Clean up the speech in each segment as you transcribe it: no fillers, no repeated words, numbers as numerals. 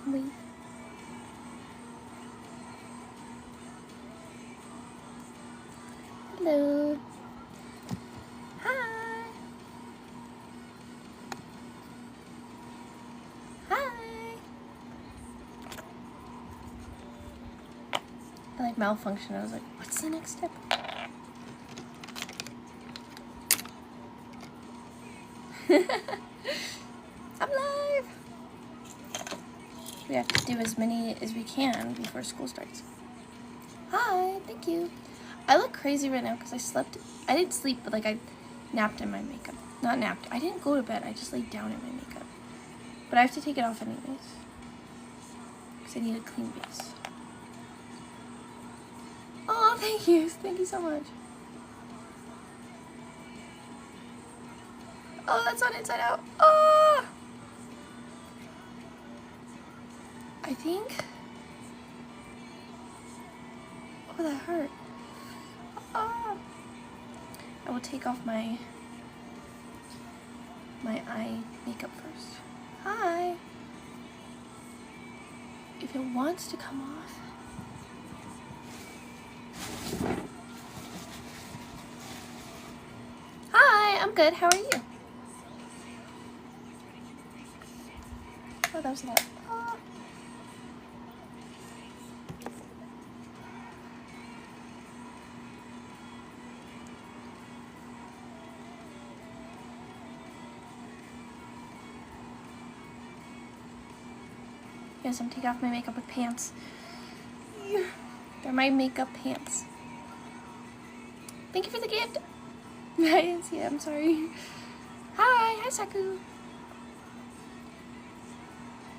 can wave. Hello. Hi. Hi. I like malfunctioned. I was like, what's the next step? I'm live. We have to do as many as we can before school starts. Hi, thank you. I look crazy right now because I slept. I didn't sleep, but like I napped in my makeup. Not napped. I didn't go to bed. I just laid down in my makeup. But I have to take it off anyways because I need a clean base. Oh, thank you. Thank you so much. Oh, that's on Inside Out. Oh! I think... Oh, that hurt. Oh! I will take off my eye makeup first. Hi! If it wants to come off... Hi! I'm good. How are you? Oh, that was a lot. Oh. Yes, I'm taking off my makeup with pants. They're my makeup pants. Thank you for the gift. I didn't see it. I'm sorry. Hi, Saku.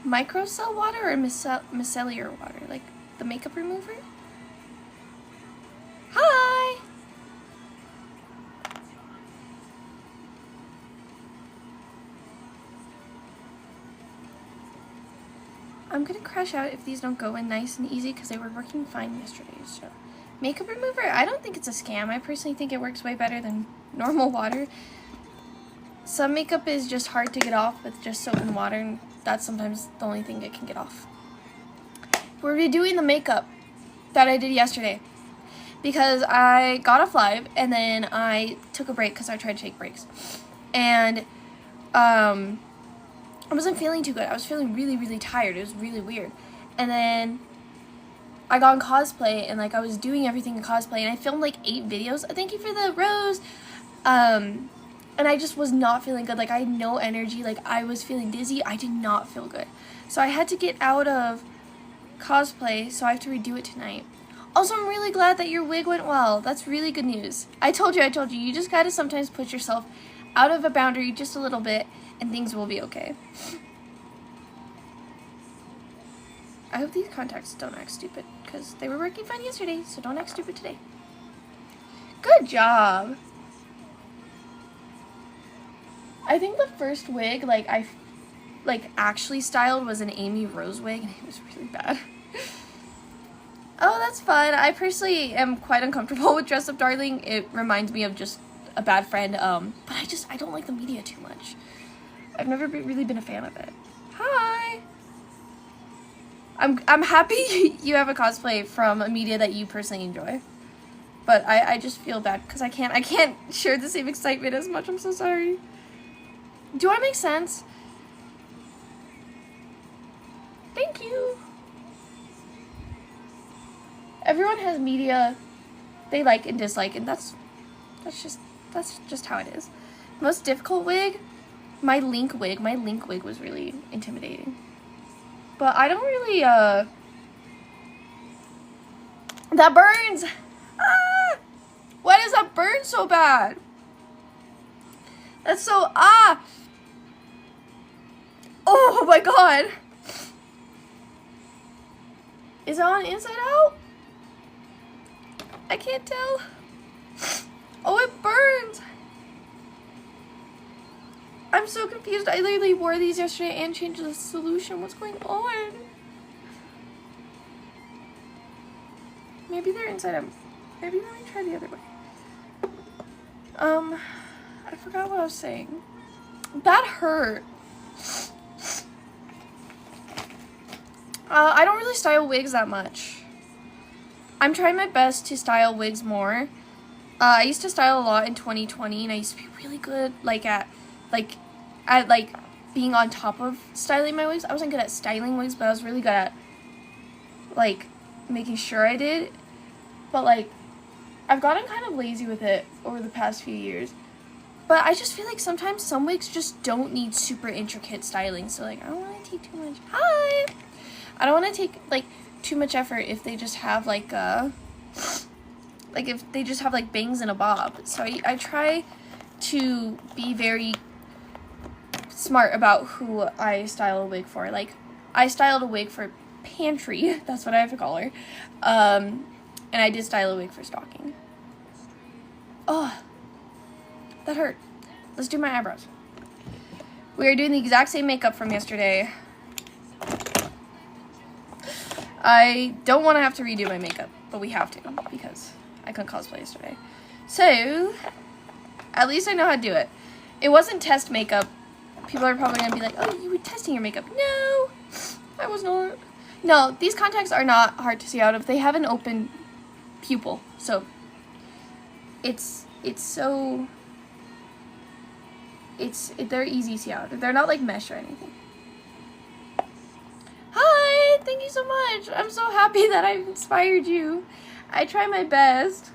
Microcell water or micellar water? Like the makeup remover? Hi! I'm gonna crash out if these don't go in nice and easy because they were working fine yesterday. So, makeup remover, I don't think it's a scam. I personally think it works way better than normal water. Some makeup is just hard to get off with just soap and water, and that's sometimes the only thing it can get off. We're redoing the makeup that I did yesterday because I got off live and then I took a break because I tried to take breaks. And I wasn't feeling too good. I was feeling really, really tired. It was really weird. And then I got on cosplay and like I was doing everything in cosplay and I filmed like 8 videos. Thank you for the rose. And I just was not feeling good. Like I had no energy. Like I was feeling dizzy. I did not feel good. So I had to get out of cosplay, so I have to redo it tonight. Also, I'm really glad that your wig went well. That's really good news. I told you. You just gotta sometimes put yourself out of a boundary just a little bit and things will be okay. I hope these contacts don't act stupid because they were working fine yesterday, so don't act stupid today. Good job. I think the first wig I actually styled was an Amy Rose wig and it was really bad. Oh, that's fun. I personally am quite uncomfortable with Dress Up Darling. It reminds me of just a bad friend, but I don't like the media too much. I've never really been a fan of it. Hi! I'm happy you have a cosplay from a media that you personally enjoy. But I just feel bad because I can't share the same excitement as much. I'm so sorry. Do I make sense? Thank you. Everyone has media they like and dislike, and that's just how it is. Most difficult wig, my Link wig was really intimidating. But I don't really that burns. Ah! Why does that burn so bad? That's so Oh my god. Is it on Inside Out? I can't tell. Oh, it burns. I'm so confused. I literally wore these yesterday and changed the solution. What's going on? Maybe they're inside out. Maybe let me try the other way. I forgot what I was saying. That hurt. I don't really style wigs that much. I'm trying my best to style wigs more. I used to style a lot in 2020, and I used to be really good, at being on top of styling my wigs. I wasn't good at styling wigs, but I was really good at, making sure I did. But, I've gotten kind of lazy with it over the past few years. But I just feel like sometimes some wigs just don't need super intricate styling. So, I don't want to take too much. Hi! I don't want to take, too much effort if they just have, if they just have, bangs and a bob. So I try to be very smart about who I style a wig for. I styled a wig for Pantry. That's what I have to call her. And I did style a wig for Stalking. Oh, that hurt. Let's do my eyebrows. We are doing the exact same makeup from yesterday. I don't want to have to redo my makeup, but we have to because I couldn't cosplay yesterday. So, at least I know how to do it. It wasn't test makeup. People are probably going to be like, oh, you were testing your makeup. No, I was not. No, these contacts are not hard to see out of. They have an open pupil, so they're easy to see out. They're not mesh or anything. Hi, thank you so much. I'm so happy that I inspired you. I try my best.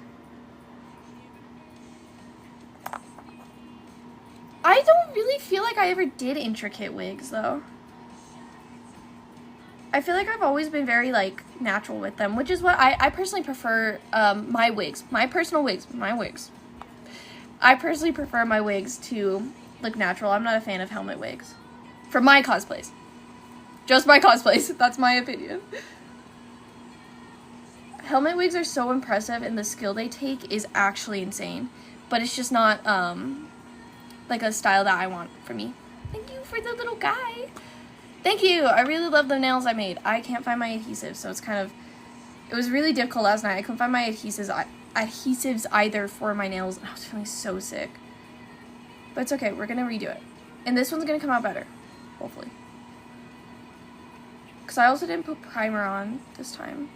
I don't really feel like I ever did intricate wigs though. I feel like I've always been very natural with them, which is what I personally prefer. My wigs, my personal wigs, my wigs. I personally prefer my wigs to look natural. I'm not a fan of helmet wigs for my cosplays. Just my cosplays. That's my opinion. Helmet wigs are so impressive, and the skill they take is actually insane. But it's just not a style that I want for me. Thank you for the little guy. Thank you. I really love the nails I made. I can't find my adhesive, so it was really difficult last night. I couldn't find my adhesives either for my nails, and I was feeling so sick. But it's okay. We're gonna redo it, and this one's gonna come out better, hopefully. Because I also didn't put primer on this time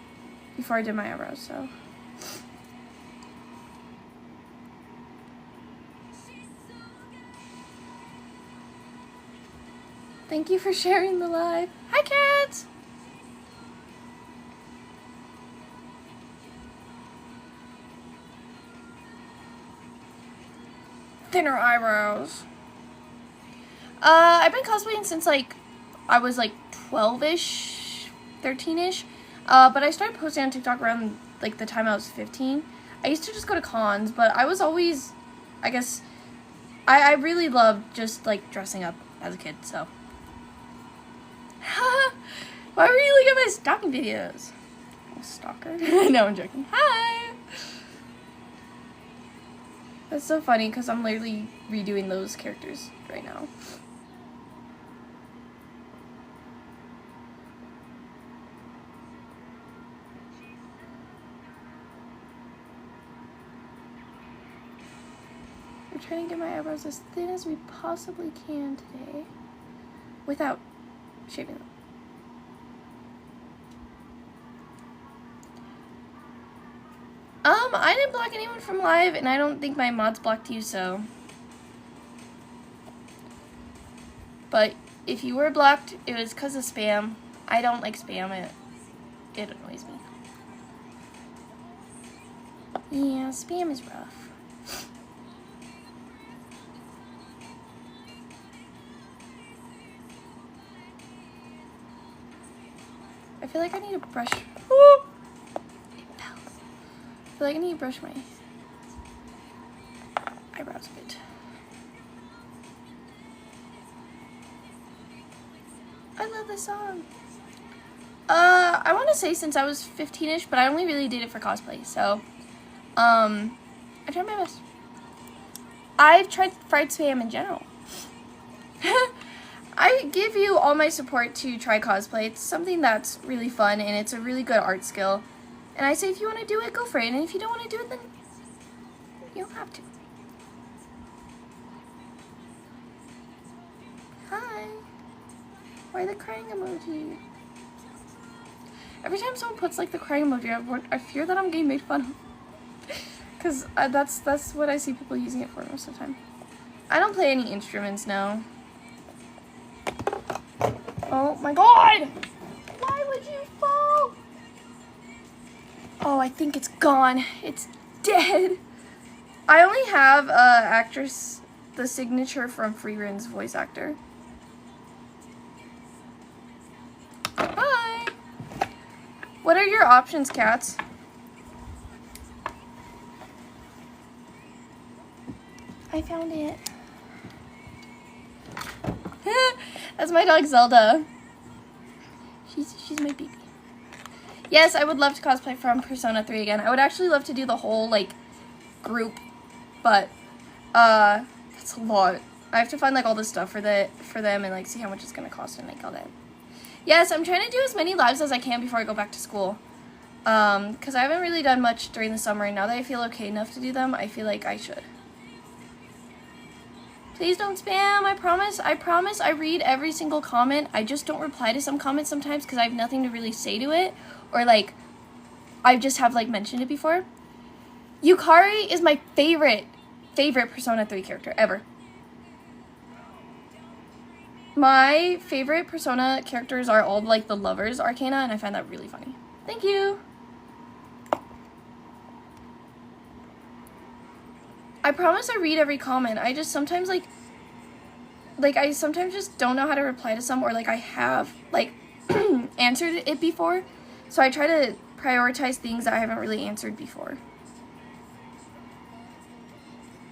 before I did my eyebrows, so. Thank you for sharing the live. Hi, cats! Thinner eyebrows. I've been cosplaying since I was 12-ish, 13-ish. But I started posting on TikTok around the time I was 15. I used to just go to cons, but I was always, I guess, I really loved just dressing up as a kid, so. Why were you looking at my stalking videos? Oh, stalker. No, I'm joking. Hi! That's so funny because I'm literally redoing those characters right now. We're trying to get my eyebrows as thin as we possibly can today without shaving them. I didn't block anyone from live, and I don't think my mods blocked you, so. But if you were blocked, it was because of spam. I don't like spam. It annoys me. Yeah, spam is rough. I feel like I need to brush. Ooh! I feel like I need to brush my eyebrows a bit. I love this song. I want to say since I was 15-ish, but I only really did it for cosplay, so, I tried my best. I've tried fried spam in general. I give you all my support to try cosplay. It's something that's really fun, and it's a really good art skill. And I say if you want to do it, go for it. And if you don't want to do it, then you don't have to. Hi. Why the crying emoji? Every time someone puts like the crying emoji, I fear that I'm getting made fun of. Because that's what I see people using it for most of the time. I don't play any instruments now. Oh my god! Why would you fall? Oh, I think it's gone. It's dead. I only have actress, the signature from Freerun's voice actor. Hi. What are your options, cats? I found it. That's my dog Zelda. She's my baby. Yes, I would love to cosplay from Persona 3 again. I would actually love to do the whole like group, but that's a lot. I have to find like all the stuff for them and like see how much it's gonna cost and like all that. Yes, I'm trying to do as many lives as I can before I go back to school. Because I haven't really done much during the summer, and now that I feel okay enough to do them, I feel like I should. Please don't spam, I promise I read every single comment. I just don't reply to some comments sometimes because I have nothing to really say to it, or like, I just have like mentioned it before. Yukari is my favorite Persona 3 character ever. My favorite Persona characters are all like the lovers Arcana, and I find that really funny. Thank you. I promise I read every comment. I just sometimes like I sometimes just don't know how to reply to some, or like I have like answered it before. So I try to prioritize things that I haven't really answered before.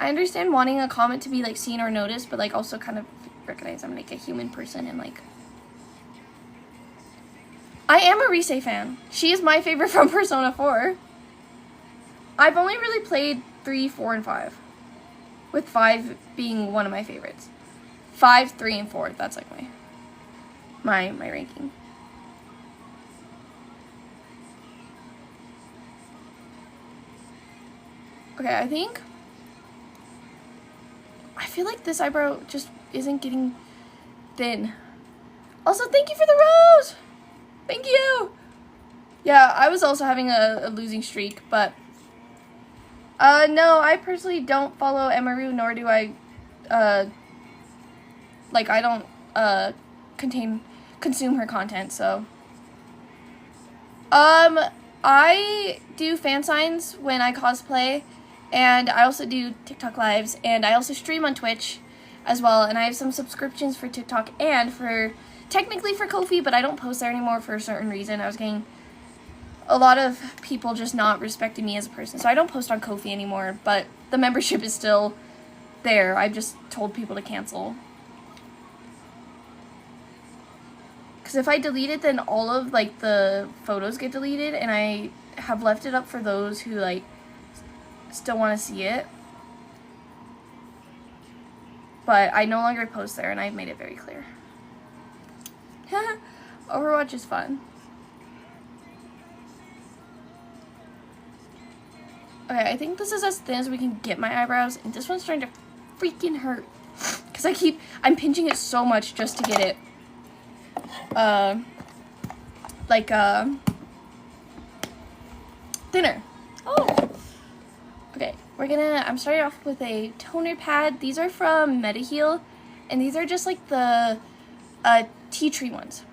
I understand wanting a comment to be like seen or noticed, but like also kind of recognize I'm like a human person, and like I am a Rise fan. She is my favorite from Persona 4. I've only really played 3, 4, and 5. With 5 being one of my favorites. 5, 3, and 4. That's like my ranking. Okay, I feel like this eyebrow just isn't getting thin. Also, thank you for the rose! Thank you! Yeah, I was also having a losing streak, but no, I personally don't follow Emaru, nor do I, like, I don't, consume her content, so. I do fan signs when I cosplay, and I also do TikTok lives, and I also stream on Twitch as well, and I have some subscriptions for TikTok and technically for Ko-fi, but I don't post there anymore for a certain reason. I was getting a lot of people just not respecting me as a person, so I don't post on Ko-fi anymore, but the membership is still there. I've just told people to cancel. Because if I delete it, then all of, like, the photos get deleted, and I have left it up for those who, like, still want to see it. But I no longer post there, and I've made it very clear. Overwatch is fun. Okay, I think this is as thin as we can get my eyebrows, and this one's starting to freaking hurt. Because I'm pinching it so much just to get it, thinner. Oh! Okay, I'm starting off with a toner pad. These are from MetaHeal, and these are just like the, tea tree ones.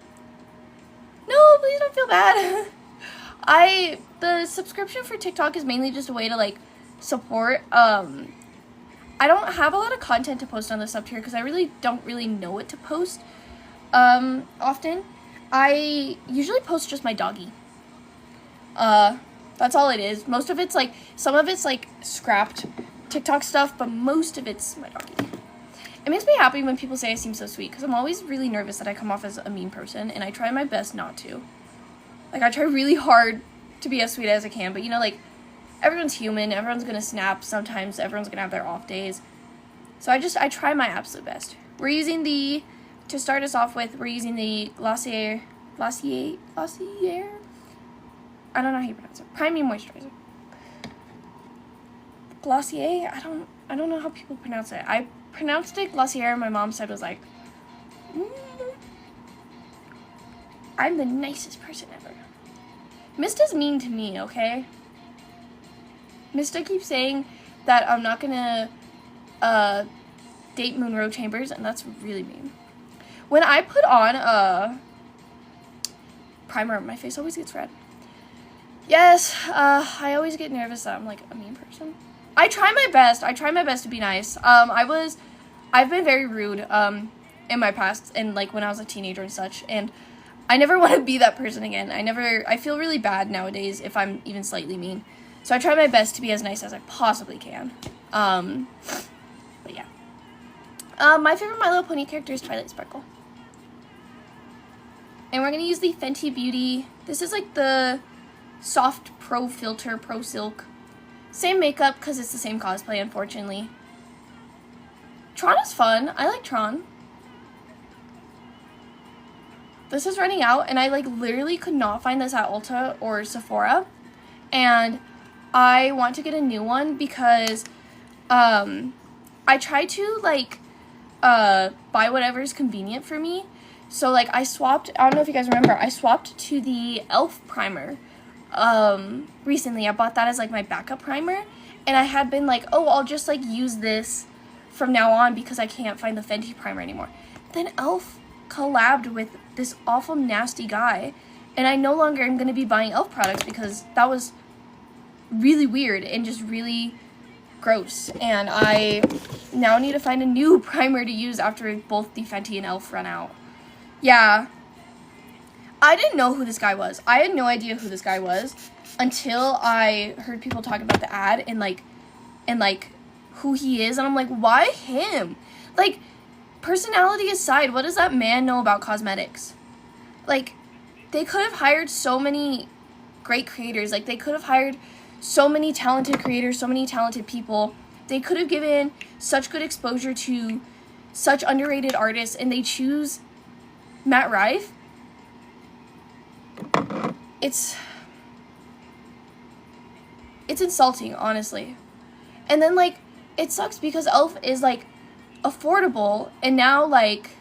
No, please don't feel bad. The subscription for TikTok is mainly just a way to, like, support. I don't have a lot of content to post on the sub tier because I really don't really know what to post, often. I usually post just my doggy. That's all it is. Most of it's, like, some of it's, like, scrapped TikTok stuff, but most of it's my doggy. It makes me happy when people say I seem so sweet, because I'm always really nervous that I come off as a mean person, and I try my best not to. Like, I try really hard to be as sweet as I can, but, you know, like, everyone's human, everyone's gonna snap, sometimes everyone's gonna have their off days. So I try my absolute best. We're using to start us off with, we're using the Glossier, I don't know how you pronounce it, Priming Moisturizer. Glossier, I don't know how people pronounce it. I pronounced it Glossier, my mom said was like, I'm the nicest person ever. Mista's mean to me, okay? Mista keeps saying that I'm not gonna date Monroe Chambers, and that's really mean. When I put on primer, my face always gets red. Yes, I always get nervous that I'm like a mean person. I try my best. I try my best to be nice. I've been very rude in my past, and like when I was a teenager and such, and I never want to be that person again. I feel really bad nowadays if I'm even slightly mean. So I try my best to be as nice as I possibly can. But yeah. My favorite My Little Pony character is Twilight Sparkle. And we're going to use the Fenty Beauty. This is like the Soft Pro Filter Pro Silk. Same makeup because it's the same cosplay, unfortunately. Tron is fun. I like Tron. This is running out, and I like literally could not find this at Ulta or Sephora. And I want to get a new one because I try to like buy whatever is convenient for me. So like I swapped, I don't know if you guys remember, I swapped to the e.l.f. primer recently. I bought that as like my backup primer, and I had been like, oh, I'll just like use this from now on because I can't find the Fenty primer anymore. Then e.l.f. collabed with this awful nasty guy, and I no longer am going to be buying e.l.f. products because that was really weird and just really gross, and I now need to find a new primer to use after both the Fenty and e.l.f. run out. Yeah, I didn't know who this guy was. I had no idea who this guy was until I heard people talk about the ad and like who he is, and I'm like, why him? Like, personality aside, what does that man know about cosmetics? Like, they could have hired so many great creators. Like, they could have hired so many talented creators, so many talented people. They could have given such good exposure to such underrated artists, and they choose Matt Rife. It's insulting, honestly. And then, like, it sucks because e.l.f. is, like, affordable, and now, like,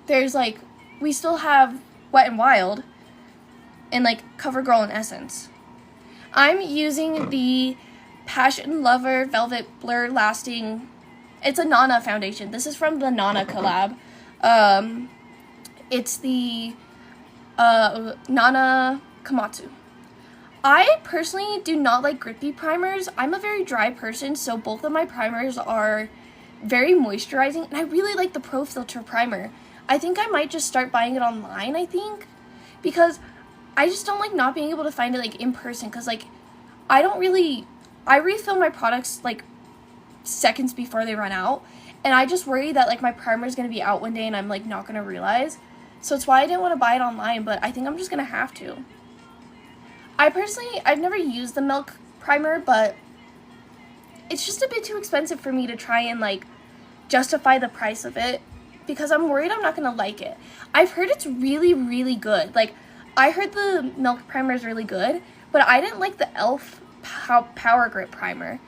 there's, like, we still have Wet n Wild and, like, CoverGirl and Essence. I'm using the Passion Lover Velvet Blur Lasting, it's a Nana foundation. This is from the Nana collab. It's the Nana Komatsu. I personally do not like grippy primers. I'm a very dry person, so both of my primers are very moisturizing, and I really like the Pro Filter primer. I think I might just start buying it online, because I just don't like not being able to find it, like, in person, because, like, I refill my products, like, seconds before they run out, and I just worry that, like, my primer is going to be out one day and I'm, like, not going to realize. So it's why I didn't want to buy it online, but I think I'm just going to have to. I've never used the Milk primer, but it's just a bit too expensive for me to try and, like, justify the price of it, because I'm worried I'm not going to like it. I've heard it's really, really good. Like, I heard the Milk primer is really good, but I didn't like the e.l.f. Power Grip primer.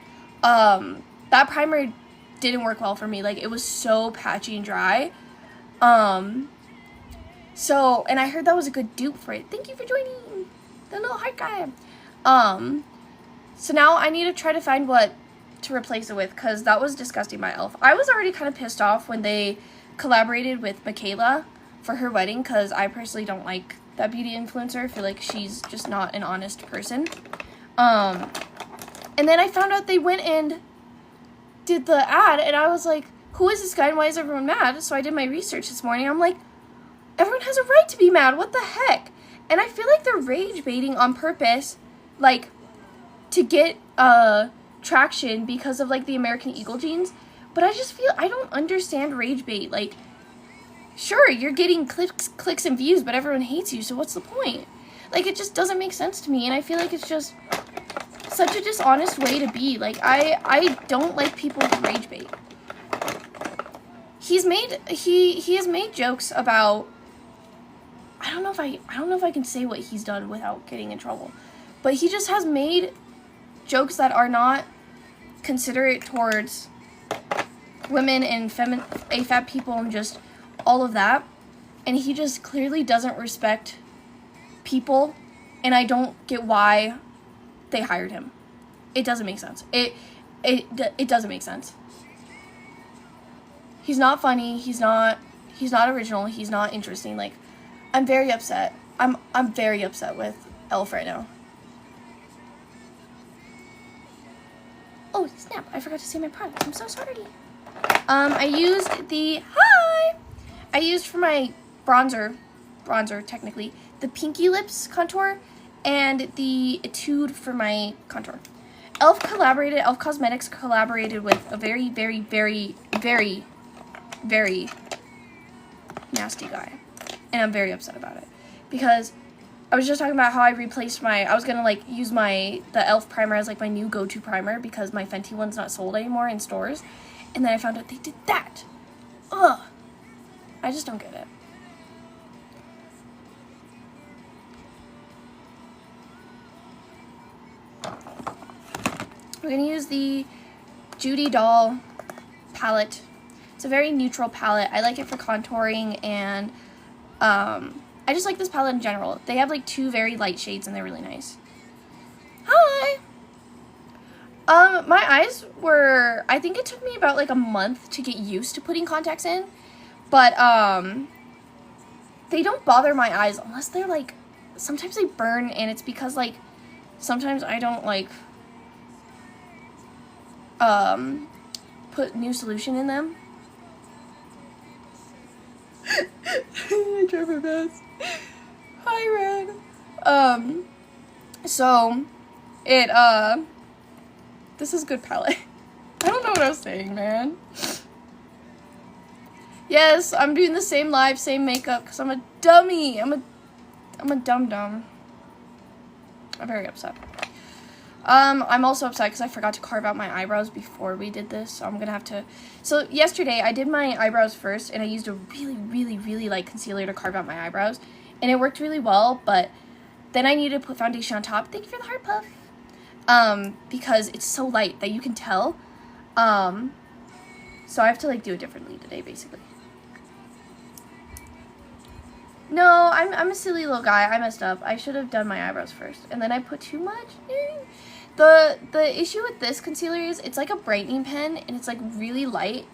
That primer didn't work well for me. Like, it was so patchy and dry. So, and I heard that was a good dupe for it. Thank you for joining, the little heart guy. So now I need to try to find what to replace it with, because that was disgusting by e.l.f. I was already kind of pissed off when they collaborated with Michaela for her wedding, because I personally don't like that beauty influencer. I feel like she's just not an honest person. And then I found out they went and did the ad, and I was like, who is this guy and why is everyone mad? So I did my research this morning. I'm like, everyone has a right to be mad. What the heck? And I feel like they're rage baiting on purpose, like, to get traction because of, like, the American Eagle jeans. But I just feel, I don't understand rage bait. Like, sure, you're getting clicks and views, but everyone hates you, so what's the point? Like, it just doesn't make sense to me, and I feel like it's just such a dishonest way to be. Like, I don't like people who rage bait. He has made jokes about, I don't know if I can say what he's done without getting in trouble, but he just has made jokes that are not considerate towards women and AFAB people and just all of that, and he just clearly doesn't respect people and I don't get why they hired him. It doesn't make sense. It doesn't make sense. He's not funny. He's not original. He's not interesting. Like, I'm very upset. I'm very upset with Elf right now. Oh, snap. I forgot to say my product. I'm so sorry. I used I used for my bronzer technically, the Pinky Lips contour and the Etude for my contour. Elf Cosmetics collaborated with a very, very, very, very, very nasty guy. And I'm very upset about it. Because I was just talking about how I replaced I was gonna like use the Elf primer as like my new go-to primer because my Fenty one's not sold anymore in stores. And then I found out they did that. Ugh. I just don't get it. We're gonna use the Judy Doll palette. It's a very neutral palette. I like it for contouring, and I just like this palette in general. They have like 2 very light shades and they're really nice. Hi! My eyes were, I think it took me about like a month to get used to putting contacts in, but they don't bother my eyes unless they're like, sometimes they burn, and it's because like, sometimes I don't like put new solution in them. I tried my best. Hi, Red. So, this is good palette. I don't know what I was saying, man. Yes, I'm doing the same live, same makeup, because I'm a dummy. I'm a dum-dum. I'm very upset. I'm also upset because I forgot to carve out my eyebrows before we did this, so I'm gonna have to. So yesterday I did my eyebrows first, and I used a really, really, really light concealer to carve out my eyebrows, and it worked really well. But then I needed to put foundation on top. Thank you for the heart puff. Because it's so light that you can tell. So I have to like do it differently today, basically. No, I'm a silly little guy. I messed up. I should have done my eyebrows first, and then I put too much. The issue with this concealer is it's like a brightening pen, and it's like really light,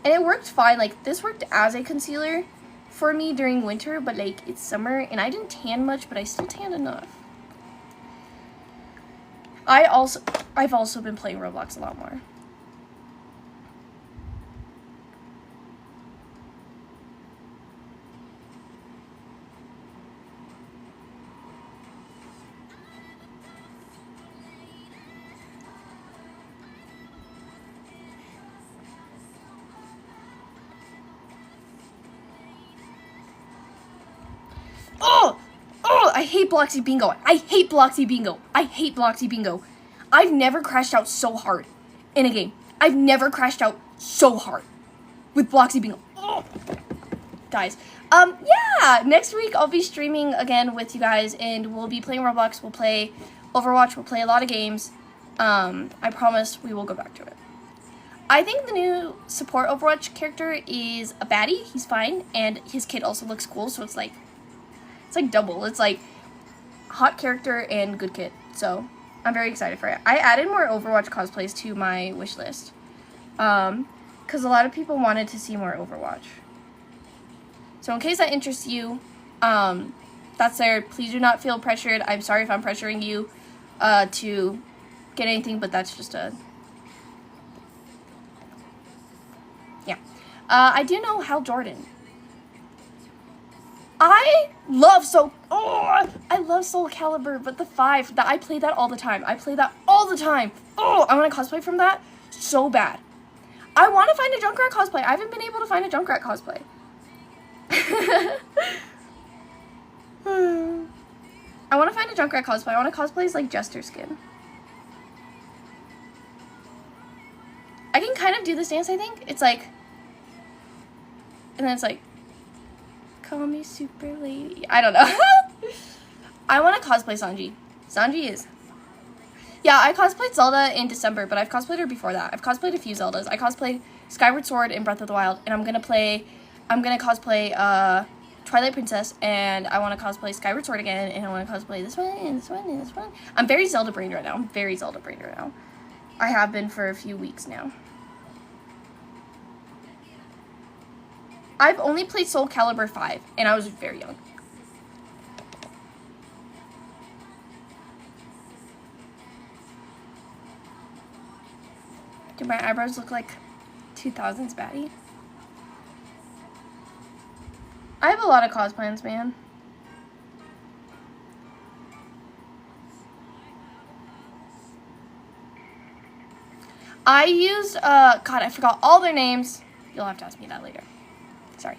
and it worked fine. Like, this worked as a concealer for me during winter, but like it's summer, and I didn't tan much, but I still tanned enough. I've also been playing Roblox a lot more. I hate Bloxy Bingo. I hate Bloxy Bingo. I hate Bloxy Bingo. I've never crashed out so hard in a game. I've never crashed out so hard with Bloxy Bingo. Oh. Guys, yeah, next week I'll be streaming again with you guys, and we'll be playing Roblox. We'll play Overwatch. We'll play a lot of games. I promise we will go back to it. I think the new support Overwatch character is a baddie. He's fine, and his kit also looks cool, so it's like double. It's like hot character and good kit. So I'm very excited for it. I added more Overwatch cosplays to my wish list. Because a lot of people wanted to see more Overwatch. So in case that interests you, that's there. Please do not feel pressured. I'm sorry if I'm pressuring you to get anything, but that's just a... Yeah. I do know Hal Jordan. I love Soul Calibur, but the 5, I play that all the time. I want to cosplay from that so bad. I want to find a Junkrat cosplay. I haven't been able to find a Junkrat cosplay. I want to find a Junkrat cosplay. I want to cosplay as like Jester skin. I can kind of do this dance, I think. It's like, and then it's like, call me super lady. I don't know. I want to cosplay Sanji. Sanji is... Yeah, I cosplayed Zelda in December, but I've cosplayed her before that. I've cosplayed a few Zeldas. I cosplayed Skyward Sword and Breath of the Wild, and I'm gonna cosplay Twilight Princess, and I want to cosplay Skyward Sword again, and I want to cosplay this one, and this one, and this one. I'm very Zelda brained right now. I have been for a few weeks now. I've only played Soul Calibur 5, and I was very young. Do my eyebrows look like 2000s baddie? I have a lot of cos plans, man. I used, God, I forgot all their names. You'll have to ask me that later. Sorry.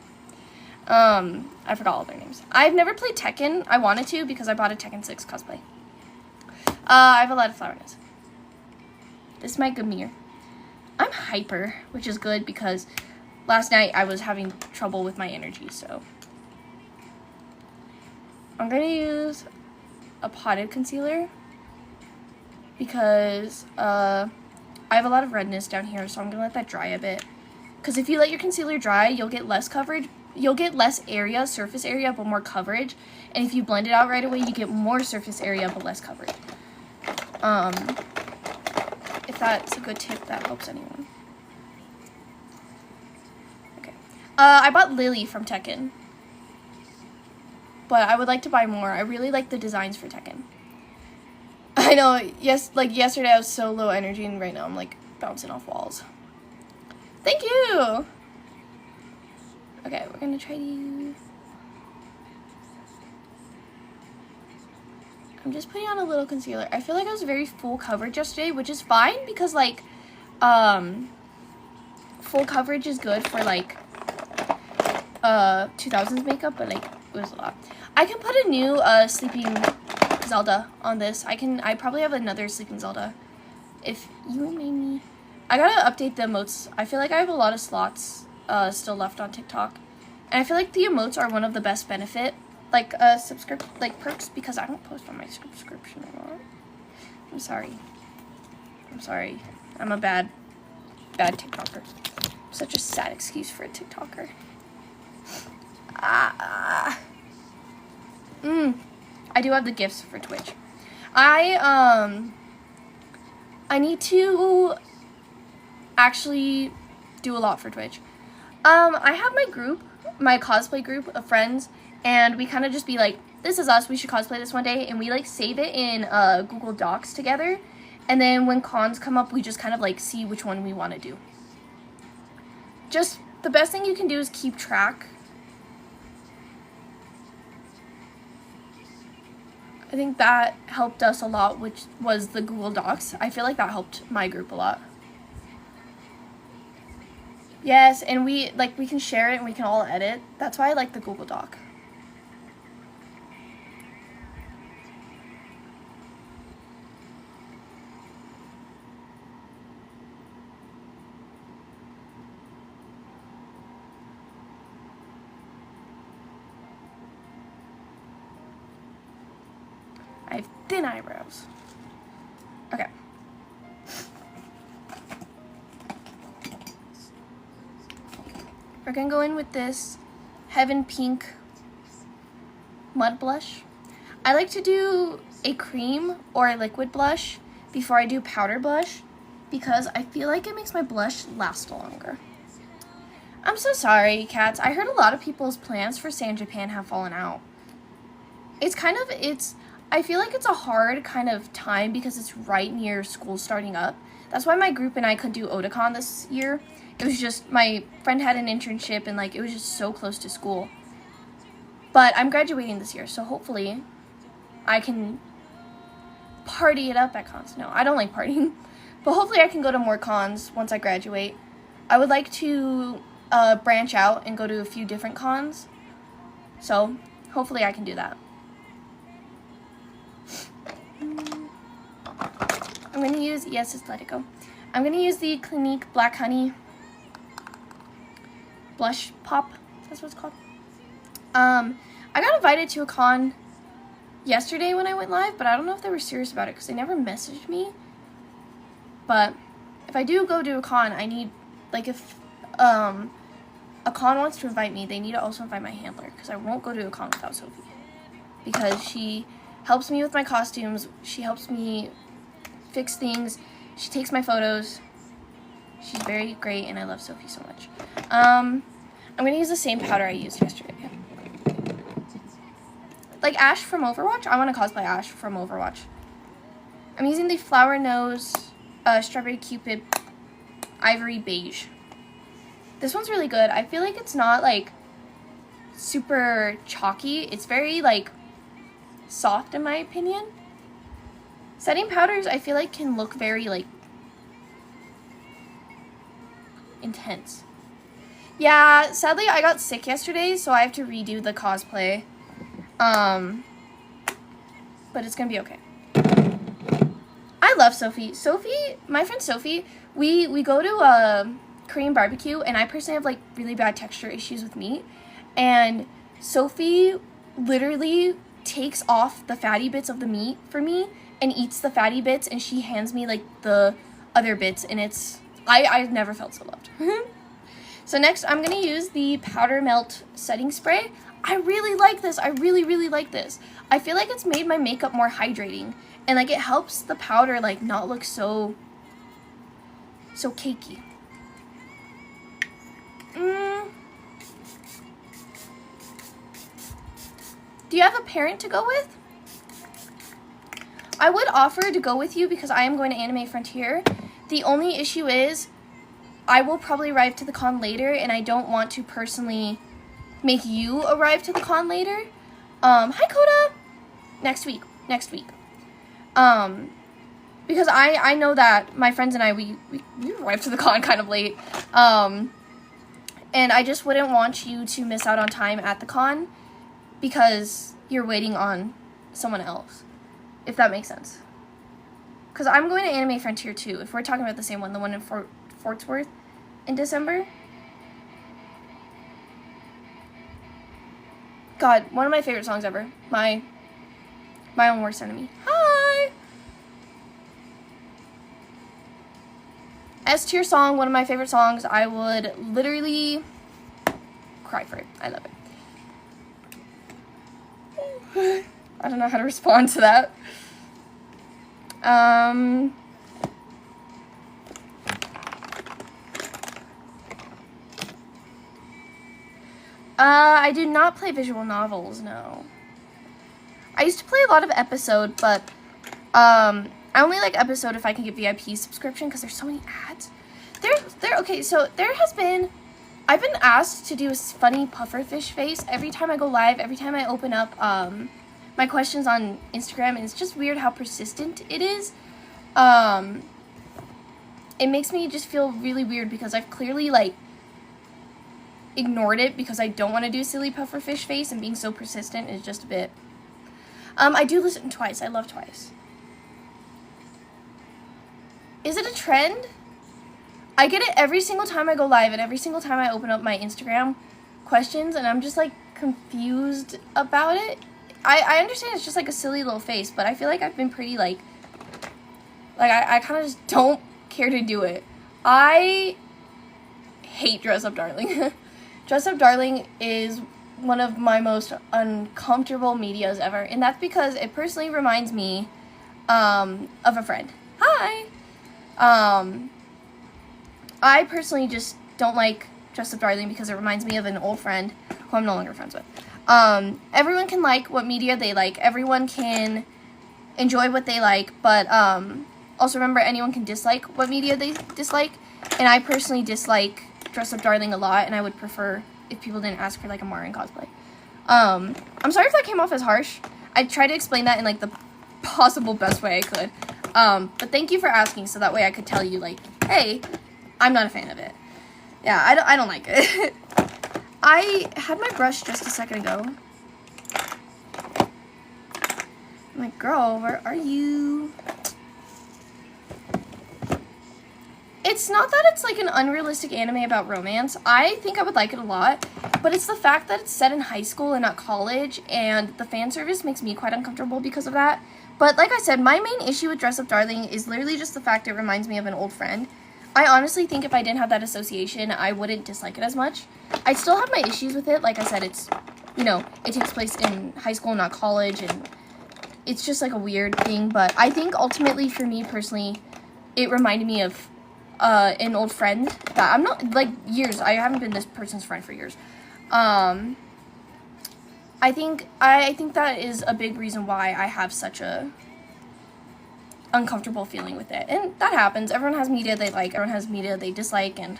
I forgot all their names. I've never played Tekken. I wanted to because I bought a Tekken 6 cosplay. I have a lot of flowerness. This is my Gamir. I'm hyper, which is good because last night I was having trouble with my energy, so. I'm going to use a potted concealer because I have a lot of redness down here, so I'm going to let that dry a bit. Because if you let your concealer dry, you'll get less coverage. You'll get less area, surface area, but more coverage. And if you blend it out right away, you get more surface area, but less coverage. If that's a good tip, that helps anyone. Okay. I bought Lily from Tekken. But I would like to buy more. I really like the designs for Tekken. I know, yes, like yesterday I was so low energy, and right now I'm like bouncing off walls. Thank you! Okay, we're gonna try to... I'm just putting on a little concealer. I feel like I was very full coverage yesterday, which is fine because like, full coverage is good for like, 2000s makeup, but like, it was a lot. I can put a new, Sleeping Zelda on this. I probably have another Sleeping Zelda. If you made me... I gotta update the emotes. I feel like I have a lot of slots, still left on TikTok. And I feel like the emotes are one of the best benefit, like, perks, because I don't post on my subscription a lot. I'm sorry. I'm a bad TikToker. Such a sad excuse for a TikToker. I do have the gifts for Twitch. I need to actually do a lot for Twitch. I have my group, my cosplay group of friends, and we kind of just be like, this is us, we should cosplay this one day, and we like save it in Google Docs together, and then when cons come up, we just kind of like see which one we want to do. Just the best thing you can do is keep track. I think that helped us a lot, which was the Google Docs. I feel like that helped my group a lot. Yes, and we can share it and we can all edit. That's why I like the Google Doc. I have thin eyebrows. Okay. We're gonna go in with this Heaven Pink mud blush. I like to do a cream or a liquid blush before I do powder blush because I feel like it makes my blush last longer. I'm so sorry, cats. I heard a lot of people's plans for San Japan have fallen out. I feel like it's a hard kind of time because it's right near school starting up. That's why my group and I couldn't do Otakon this year. It was just, my friend had an internship and like, it was just so close to school. But I'm graduating this year, so hopefully I can party it up at cons. No, I don't like partying. But hopefully I can go to more cons once I graduate. I would like to branch out and go to a few different cons. So hopefully I can do that. I'm going to use, yes, just let it go. I'm going to use the Clinique Black Honey Blush Pop. That's what it's called. I got invited to a con yesterday when I went live, but I don't know if they were serious about it because they never messaged me. But if I do go to a con, I need, like, if a con wants to invite me, they need to also invite my handler, because I won't go to a con without Sophie. Because she helps me with my costumes, she helps me fix things, she takes my photos. She's very great, and I love Sophie so much. I'm going to use the same powder I used yesterday. Like Ash from Overwatch? I want to cosplay Ash from Overwatch. I'm using the Flower Nose Strawberry Cupid Ivory Beige. This one's really good. I feel like it's not, like, super chalky. It's very, like, soft, in my opinion. Setting powders, I feel like, can look very, like, intense. Yeah, sadly, I got sick yesterday, so I have to redo the cosplay. But it's gonna be okay. I love Sophie. Sophie, my friend Sophie, we go to a Korean barbecue, and I personally have, like, really bad texture issues with meat, and Sophie literally takes off the fatty bits of the meat for me and eats the fatty bits, and she hands me, like, the other bits, and it's, I've never felt so loved. So next, I'm going to use the Powder Melt Setting Spray. I really like this. I really, really like this. I feel like it's made my makeup more hydrating, and, like, it helps the powder, like, not look so cakey. Do you have a parent to go with? I would offer to go with you because I am going to Anime Frontier. The only issue is I will probably arrive to the con later, and I don't want to personally make you arrive to the con later. Hi, Coda! Next week. Because I know that my friends and I, we arrived to the con kind of late. And I just wouldn't want you to miss out on time at the con because you're waiting on someone else, if that makes sense. Because I'm going to Anime Frontier too, if we're talking about the same one, the one in Fort Worth in December. God, one of my favorite songs ever. My Own Worst Enemy. Hi! S tier song, one of my favorite songs. I would literally cry for it. I love it. I don't know how to respond to that. I do not play visual novels, no. I used to play a lot of Episode, but, I only like Episode if I can get VIP subscription, because there's so many ads. Okay, so there has been, I've been asked to do a funny pufferfish face every time I go live, every time I open up, my questions on Instagram, and it's just weird how persistent it is. It makes me just feel really weird, because I've clearly, like, ignored it because I don't want to do silly pufferfish face, and being so persistent is just a bit. I do listen to Twice. I love Twice. Is it a trend? I get it every single time I go live and every single time I open up my Instagram questions, and I'm just, like, confused about it. I understand it's just, like, a silly little face, but I feel like I've been pretty, like I kind of just don't care to do it. I hate Dress Up Darling. Dress Up Darling is one of my most uncomfortable medias ever, and that's because it personally reminds me of a friend. Hi! I personally just don't like Dress Up Darling because it reminds me of an old friend who I'm no longer friends with. Everyone can like what media they like. Everyone can enjoy what they like, but also remember, anyone can dislike what media they dislike, and I personally dislike Dress Up Darling a lot, and I would prefer if people didn't ask for, like, a Marin cosplay. I'm sorry if that came off as harsh. I tried to explain that in, like, the possible best way I could. But thank you for asking, so that way I could tell you, like, hey, I'm not a fan of it. Yeah, I don't like it. I had my brush just a second ago. I'm like, girl, where are you? It's not that it's, like, an unrealistic anime about romance. I think I would like it a lot, but it's the fact that it's set in high school and not college, and the fan service makes me quite uncomfortable because of that. But like I said, my main issue with Dress Up Darling is literally just the fact it reminds me of an old friend. I honestly think if I didn't have that association, I wouldn't dislike it as much. I still have my issues with it. Like I said, it's, you know, it takes place in high school, not college, and it's just like a weird thing. But I think ultimately for me personally, it reminded me of an old friend that I'm not, like, years. I haven't been this person's friend for years. I think that is a big reason why I have such a uncomfortable feeling with it. And that happens. Everyone has media they like, everyone has media they dislike, and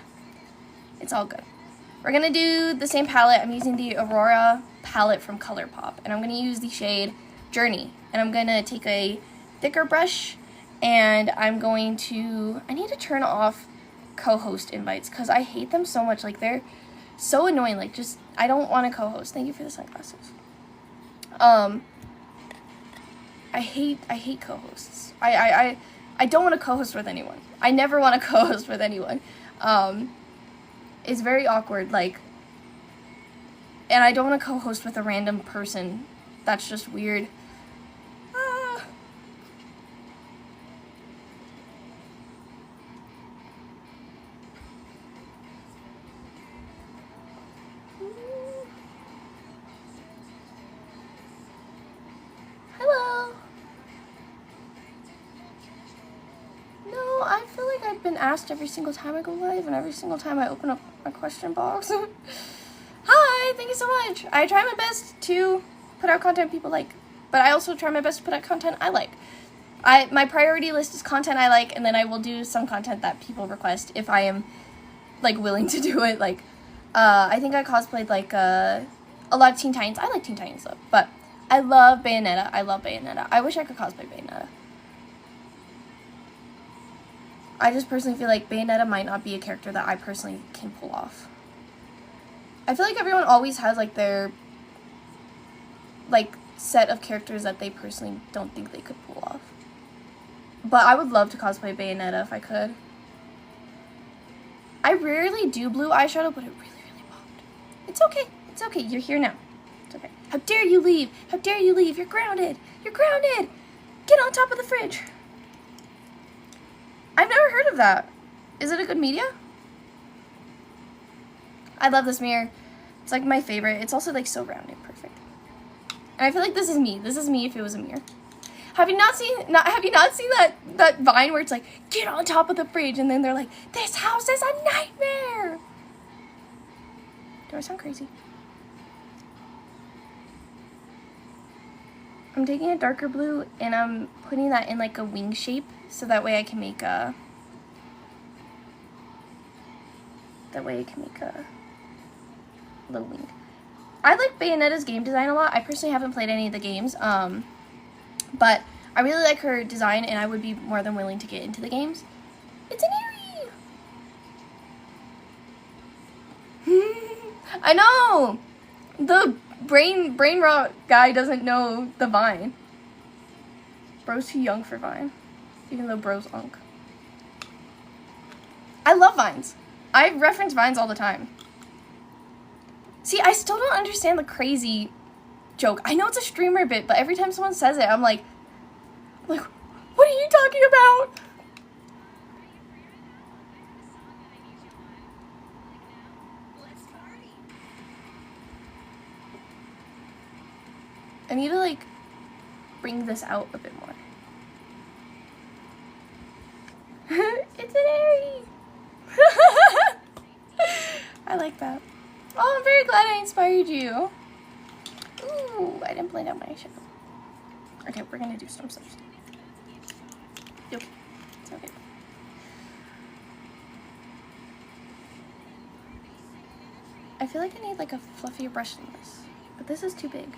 it's all good. We're gonna do the same palette. I'm using the Aurora palette from ColourPop, and I'm gonna use the shade Journey. And I'm gonna take a thicker brush, and I'm going to, I need to turn off co-host invites because I hate them so much. Like, they're so annoying. Like, just, I don't want to co-host. Thank you for the sunglasses. I hate co-hosts. I don't want to co-host with anyone. I never want to co-host with anyone. It's very awkward, like, and I don't want to co-host with a random person. That's just weird. Hello. No, I feel like I've been asked every single time I go live and every single time I open up my question box. Hi, thank you so much. I try my best to put out content people like, but I also try my best to put out content I like. My priority list is content I like, and then I will do some content that people request if I am, like, willing to do it. Like, I think I cosplayed, like, a lot of Teen Titans. I like Teen Titans, though, but I love Bayonetta. I love Bayonetta. I wish I could cosplay Bayonetta. I just personally feel like Bayonetta might not be a character that I personally can pull off. I feel like everyone always has, like, their, like, set of characters that they personally don't think they could pull off. But I would love to cosplay Bayonetta if I could. I rarely do blue eyeshadow, but it really, really popped. It's okay. It's okay. You're here now. It's okay. How dare you leave? How dare you leave? You're grounded. You're grounded. Get on top of the fridge. I've never heard of that. Is it a good media? I love this mirror. It's like my favorite. It's also like so rounded, perfect. And I feel like this is me. This is me if it was a mirror. Have you not seen that Vine where it's like, get on top of the fridge, and then they're like, this house is a nightmare. Do I sound crazy? I'm taking a darker blue and I'm putting that in like a wing shape so that way I can make a little wing. I like Bayonetta's game design a lot. I personally haven't played any of the games, but I really like her design and I would be more than willing to get into the games. It's an Eerie! I know! The brain rot guy doesn't know the Vine. Bro's too young for Vine, even though Bro's unk. I love Vines. I reference Vines all the time. See, I still don't understand the crazy joke. I know it's a streamer bit, but every time someone says it, I'm like, what are you talking about? I need to, like, bring this out a bit more. It's an Aerie! I like that. Oh, I'm very glad I inspired you. Ooh, I didn't blend out my eyeshadow. Okay, we're gonna do some stuff. Okay, it's okay. I feel like I need like a fluffier brush than this, but this is too big.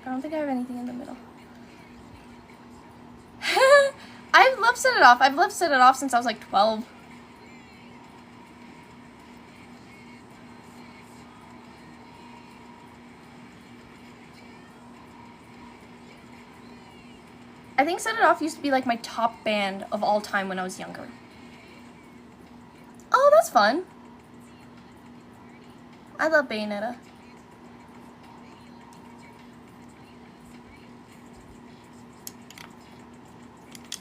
I don't think I have anything in the middle. I've loved Set It Off. I've loved Set It Off since I was like 12. I think Set It Off used to be like my top band of all time when I was younger. Oh, that's fun. I love Bayonetta.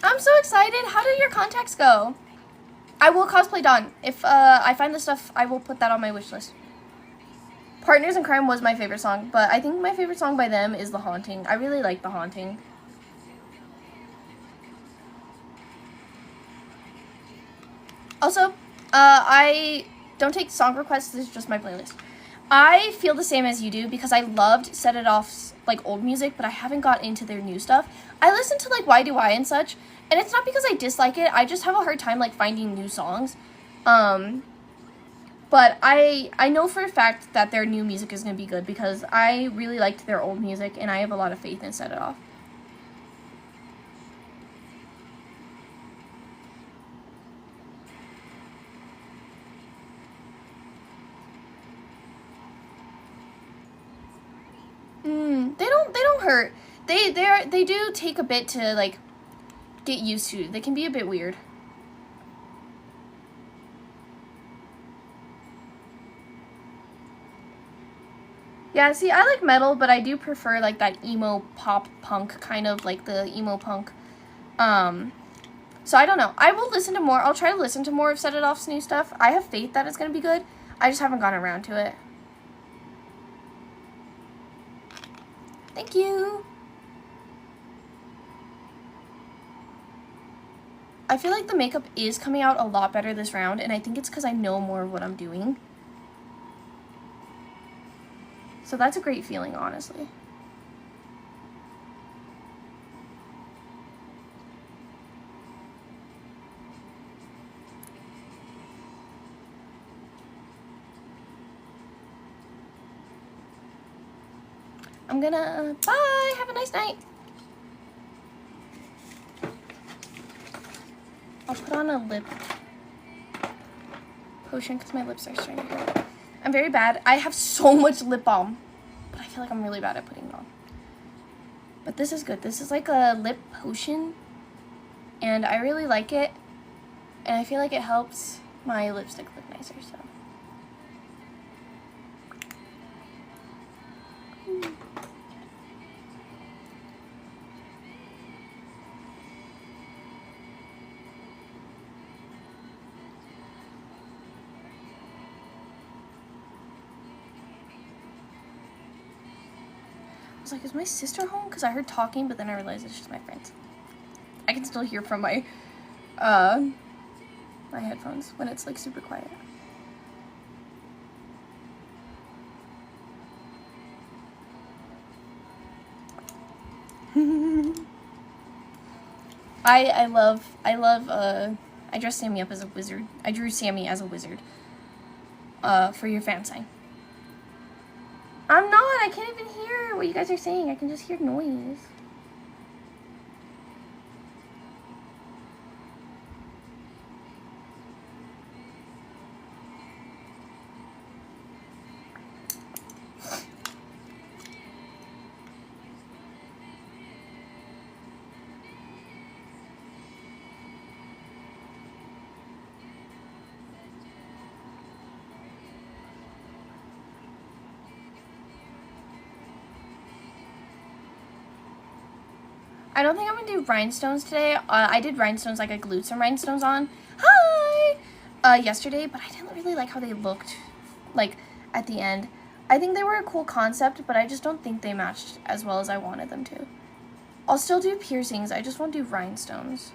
I'm so excited. How did your contacts go? I will cosplay Dawn. If I find the stuff, I will put that on my wish list. Partners in Crime was my favorite song, but I think my favorite song by them is The Haunting. I really like The Haunting. Also, I don't take song requests, this is just my playlist. I feel the same as you do because I loved Set It Off's like old music, but I haven't got into their new stuff. I listen to like Why Do I and such, and it's not because I dislike it, I just have a hard time like finding new songs. But I know for a fact that their new music is going to be good because I really liked their old music and I have a lot of faith in Set It Off. They don't hurt. They do take a bit to like get used to. They can be a bit weird. Yeah, see, I like metal, but I do prefer like that emo pop punk kind of like the emo punk. So I don't know. I will listen to more. I'll try to listen to more of Set It Off's new stuff. I have faith that it's gonna be good. I just haven't gotten around to it. Thank you. I feel like the makeup is coming out a lot better this round, and I think it's because I know more of what I'm doing. So that's a great feeling, honestly. I'm gonna, bye, have a nice night. I'll put on a lip potion because my lips are starting to hurt. I'm very bad. I have so much lip balm, but I feel like I'm really bad at putting it on. But this is good. This is like a lip potion, and I really like it, and I feel like it helps my lipstick look nicer, so. I was like, is my sister home? Because I heard talking, but then I realized it's just my friends. I can still hear from my my headphones when it's like super quiet. I dressed Sammy up as a wizard. I drew Sammy as a wizard for your fan sign. I'm not. I can't even hear what you guys are saying. I can just hear noise. I don't think I'm gonna do rhinestones today. I did rhinestones, like I glued some rhinestones on. Hi! Yesterday, but I didn't really like how they looked, like, at the end. I think they were a cool concept, but I just don't think they matched as well as I wanted them to. I'll still do piercings, I just won't do rhinestones.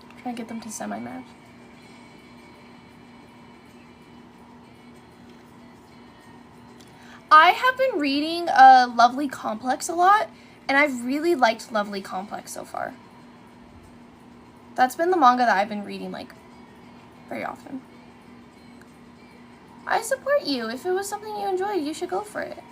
I'm trying to get them to semi-match. I have been reading Lovely Complex a lot, and I've really liked Lovely Complex so far. That's been the manga that I've been reading, like, very often. I support you. If it was something you enjoyed, you should go for it.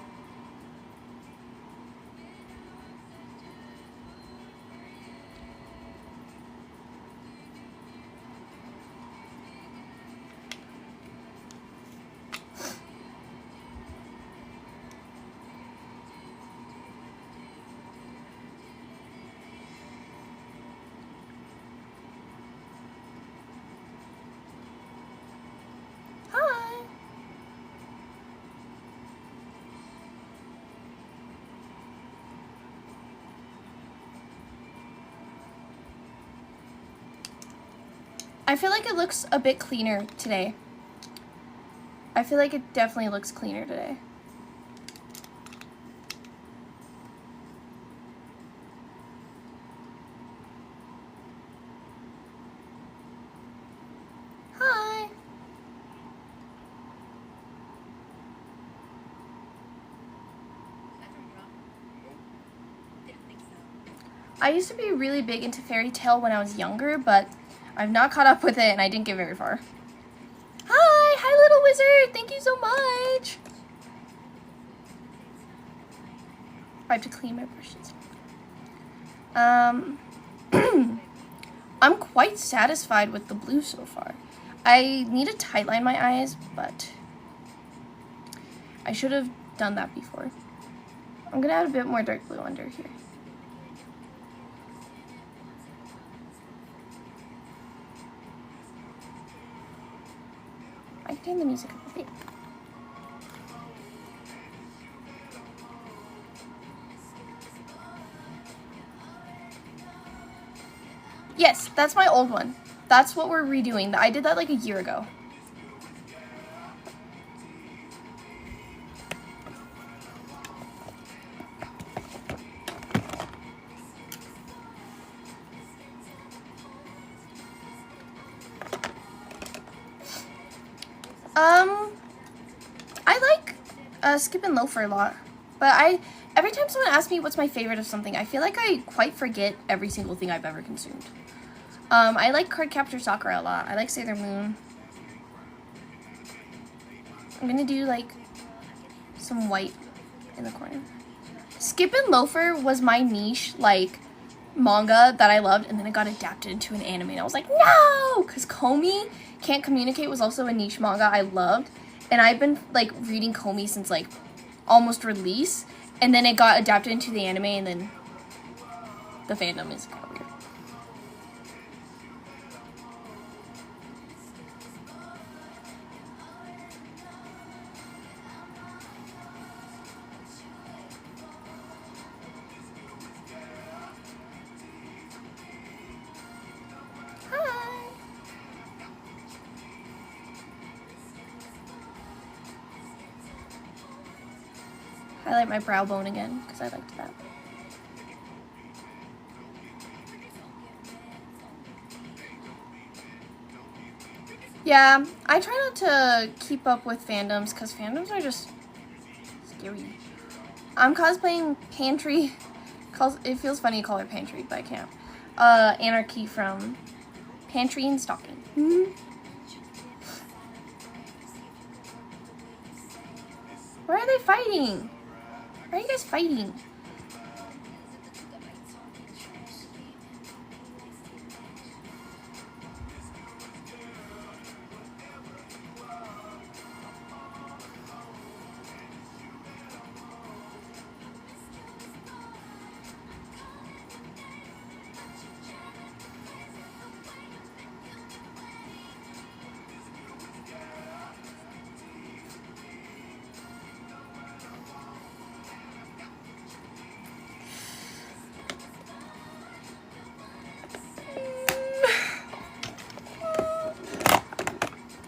I feel like it looks a bit cleaner today. I feel like it definitely looks cleaner today. Hi. I used to be really big into fairy tale when I was younger, but I've not caught up with it and I didn't get very far. Hi little wizard, thank you so much. I have to clean my brushes. I'm quite satisfied with the blue so far. I need to tightline my eyes, but I should have done that before. I'm gonna add a bit more dark blue under here. I can turn the music up a bit. Yes, that's my old one. That's what we're redoing. I did that like a year ago. I like Skip and Loafer a lot, but every time someone asks me what's my favorite of something, I feel like I quite forget every single thing I've ever consumed. I like Cardcaptor Sakura a lot. I like Sailor Moon. I'm gonna do like some white in the corner. Skip and Loafer was my niche, like, manga that I loved, and then it got adapted into an anime, and I was like, no! Because Komi Can't Communicate was also a niche manga I loved, and I've been, like, reading Komi since, like, almost release, and then it got adapted into the anime, and then the fandom is kind of weird. Highlight my brow bone again, because I liked that. Yeah, I try not to keep up with fandoms, because fandoms are just scary. I'm cosplaying Pantry. It feels funny to call her Pantry, but I can't. Anarchy from Pantry and Stocking. Where are they fighting? Why are you guys fighting?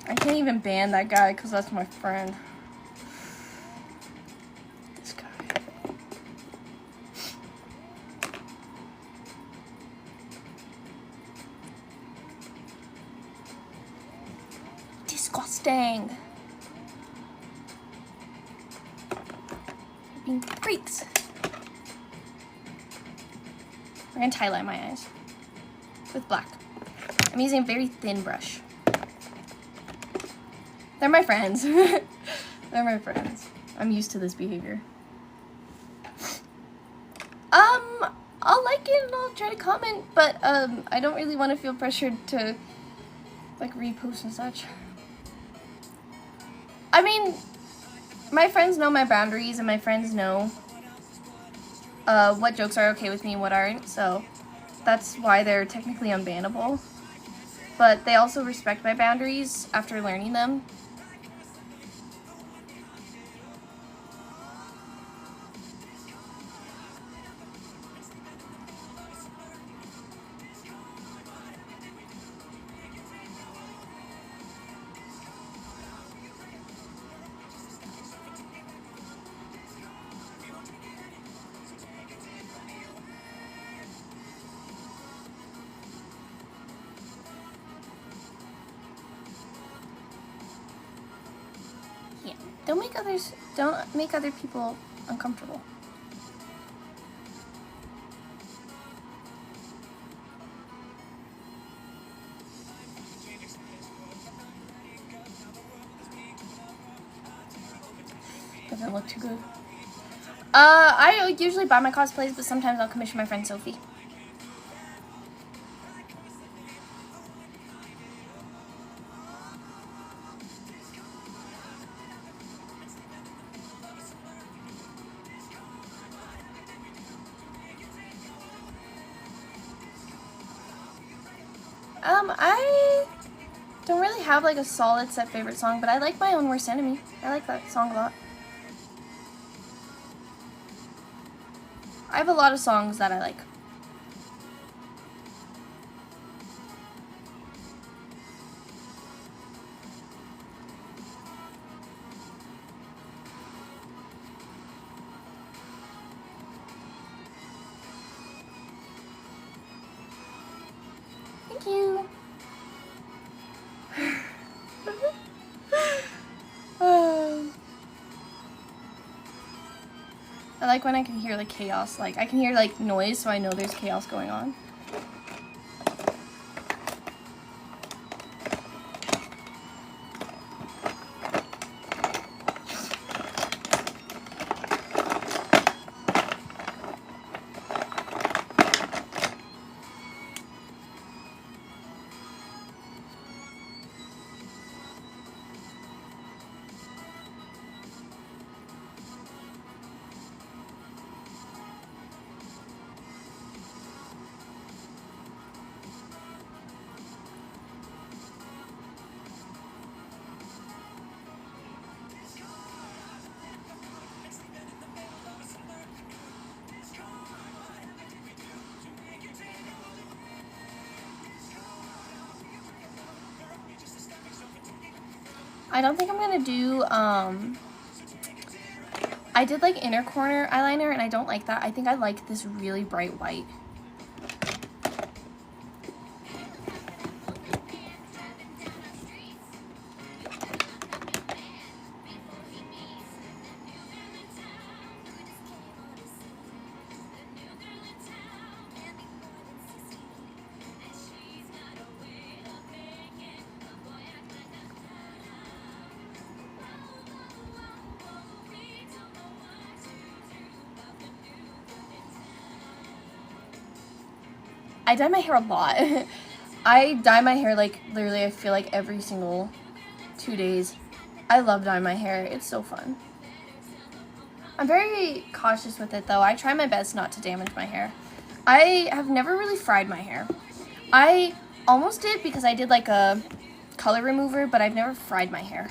I can't even ban that guy because that's my friend. This guy. Disgusting. You're being freaks. I'm gonna highlight my eyes with black. I'm using a very thin brush. They're my friends. They're my friends. I'm used to this behavior. I'll like it and I'll try to comment, but I don't really want to feel pressured to like repost and such. I mean, my friends know my boundaries and my friends know what jokes are okay with me and what aren't, so that's why they're technically unbannable. But they also respect my boundaries after learning them. Don't make other people uncomfortable. Doesn't look too good. I usually buy my cosplays, but sometimes I'll commission my friend Sophie. I don't really have like a solid set favorite song, but I like My Own Worst Enemy. I like that song a lot. I have a lot of songs that I like. Thank you. I like when I can hear like chaos, like I can hear like noise, so I know there's chaos going on. I don't think I'm gonna do, I did like inner corner eyeliner and I don't like that. I think I like this really bright white. I dye my hair a lot. I dye my hair like literally I feel like every single 2 days. I love dyeing my hair. It's so fun. I'm very cautious with it though. I try my best not to damage my hair. I have never really fried my hair. I almost did because I did like a color remover, but I've never fried my hair.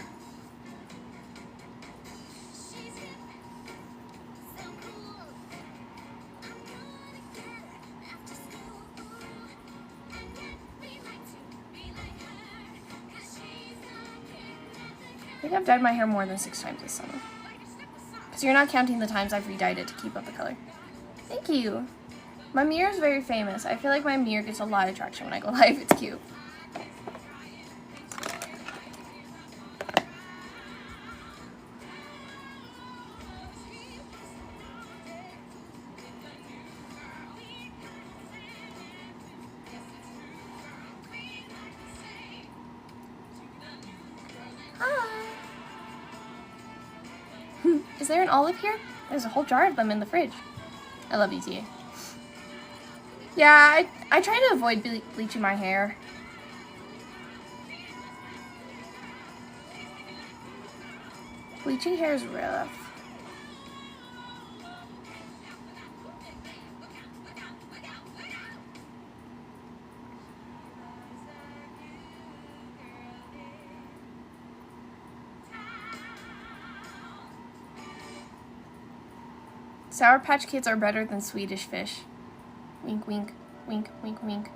I think I've dyed my hair more than 6 times this summer. So you're not counting the times I've re-dyed it to keep up the color. Thank you. My mirror is very famous. I feel like my mirror gets a lot of traction when I go live. It's cute. Is there an olive here? There's a whole jar of them in the fridge. I love ETA. Yeah, I try to avoid bleaching my hair. Bleaching hair is rough. Sour Patch Kids are better than Swedish Fish. Wink, wink, wink, wink, wink.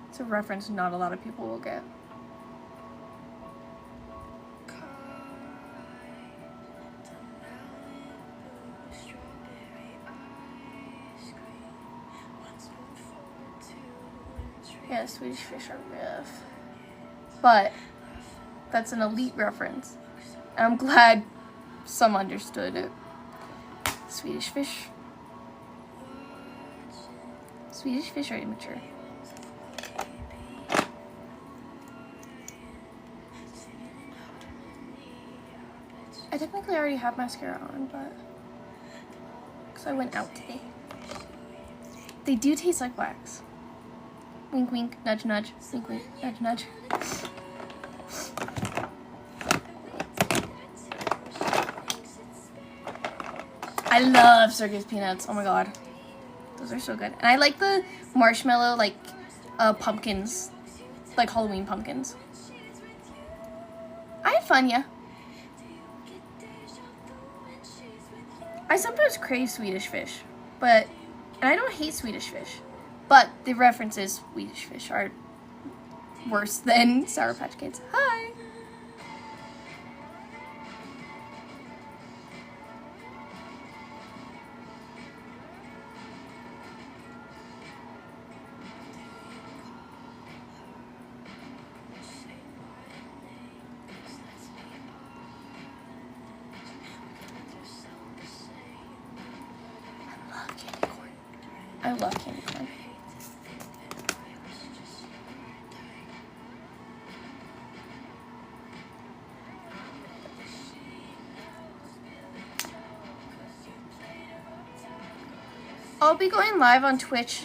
It's a reference not a lot of people will get. Yeah, Swedish Fish are rough. But That's an Elite reference. And I'm glad some understood it. Swedish fish. Swedish fish are immature. I technically already have mascara on, but because I went out today. They do taste like wax. Wink, wink, nudge, nudge. Wink, wink, nudge, nudge. I love circus peanuts. Oh my god. Those are so good. And I like the marshmallow, like, pumpkins. Like Halloween pumpkins. I had fun, yeah. I sometimes crave Swedish fish, and I don't hate Swedish fish, but the references Swedish fish are worse than Sour Patch Kids. Hi! I love candy corn. I'll be going live on Twitch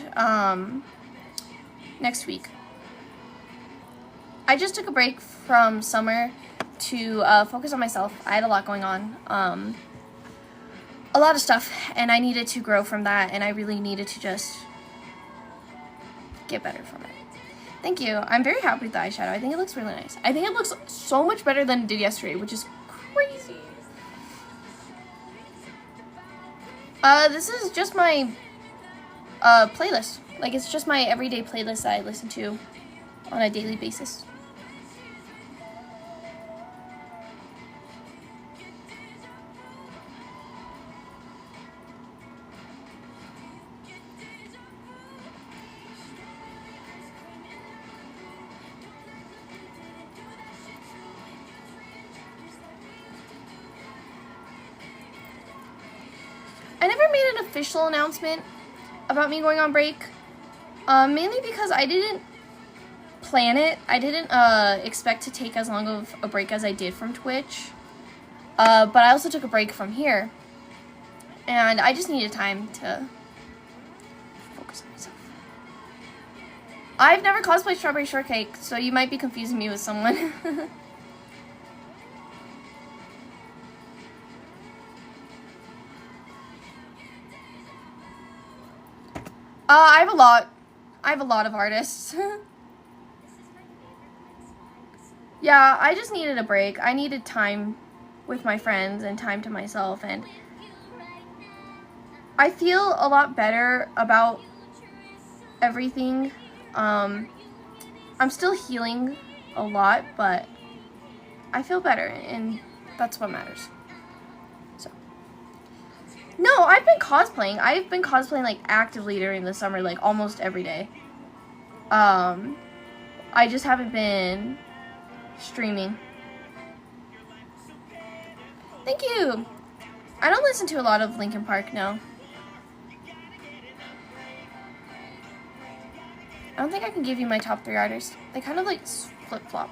next week. I just took a break from summer to focus on myself. I had a lot going on. A lot of stuff, and I needed to grow from that, and I really needed to just get better from it. Thank you. I'm very happy with the eyeshadow. I think it looks really nice. I think it looks so much better than it did yesterday, which is crazy. This is just my playlist. Like, it's just my everyday playlist that I listen to on a daily basis. I never made an official announcement about me going on break, mainly because I didn't plan it. I didn't expect to take as long of a break as I did from Twitch, but I also took a break from here, and I just needed time to focus on myself. I've never cosplayed Strawberry Shortcake, so you might be confusing me with someone. I have a lot of artists. Yeah, I just needed a break. I needed time with my friends and time to myself, and I feel a lot better about everything. I'm still healing a lot, but I feel better, and that's what matters. No, I've been cosplaying. I've been cosplaying, like, actively during the summer, like, almost every day. I just haven't been streaming. Thank you! I don't listen to a lot of Linkin Park, no. I don't think I can give you my top 3 artists. They kind of, like, flip-flop.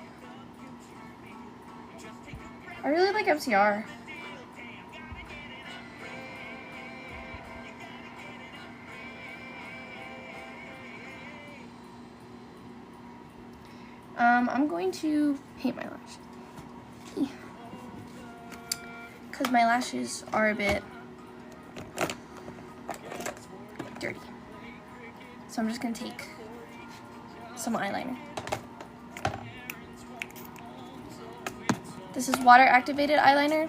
I really like MCR. I'm going to paint my lashes. Because my lashes are a bit dirty. So I'm just going to take some eyeliner. This is water activated eyeliner.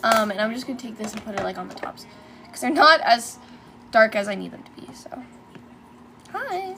And I'm just going to take this and put it like on the tops. Because they're not as dark as I need them to be, so. Hi.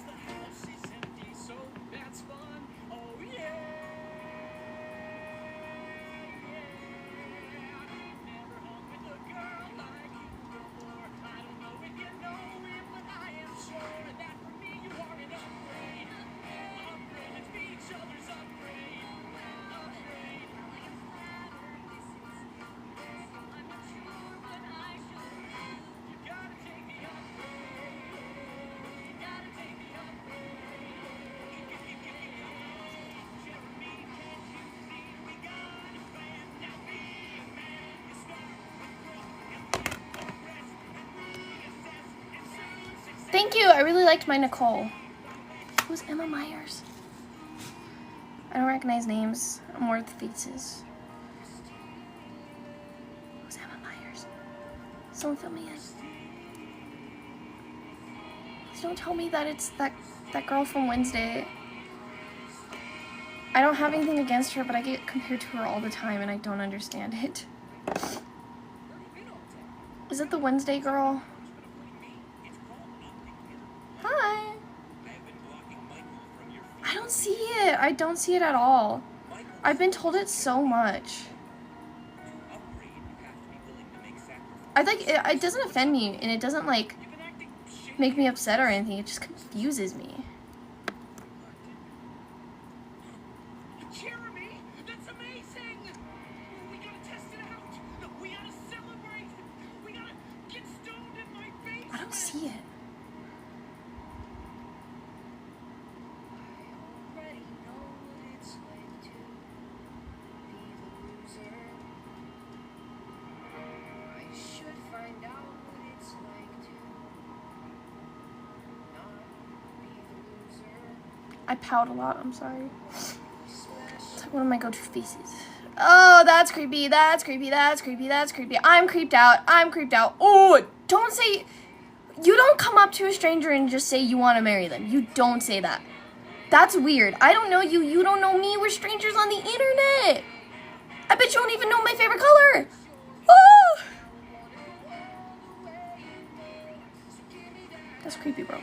Thank you. I really liked my Nicole. Who's Emma Myers? I don't recognize names. I'm more with faces. Who's Emma Myers? Someone fill me in. Please don't tell me that it's that girl from Wednesday. I don't have anything against her, but I get compared to her all the time and I don't understand it. Is it the Wednesday girl? Hi. I don't see it. I don't see it at all. I've been told it so much. I like it, it doesn't offend me and it doesn't like make me upset or anything. It just confuses me. I don't see it. I pout a lot, I'm sorry. It's like one of my go-to faces. Oh, that's creepy, that's creepy, that's creepy, that's creepy. I'm creeped out, I'm creeped out. Oh, don't say, you don't come up to a stranger and just say you want to marry them. You don't say that. That's weird. I don't know you, you don't know me, we're strangers on the internet. I bet you don't even know my favorite color. Oh! That's creepy, bro.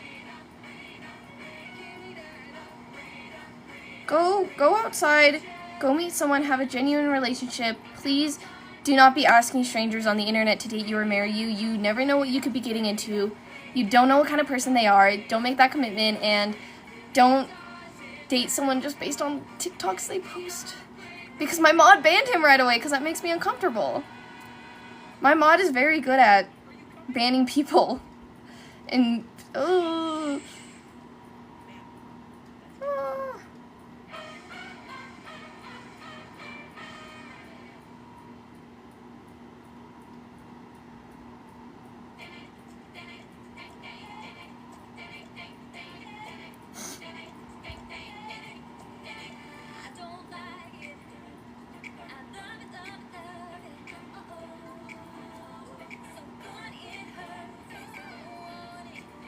Go outside, go meet someone, have a genuine relationship. Please do not be asking strangers on the internet to date you or marry you. You never know what you could be getting into. You don't know what kind of person they are. Don't make that commitment, and don't date someone just based on TikToks they post. Because my mod banned him right away because that makes me uncomfortable. My mod is very good at banning people. And, oh.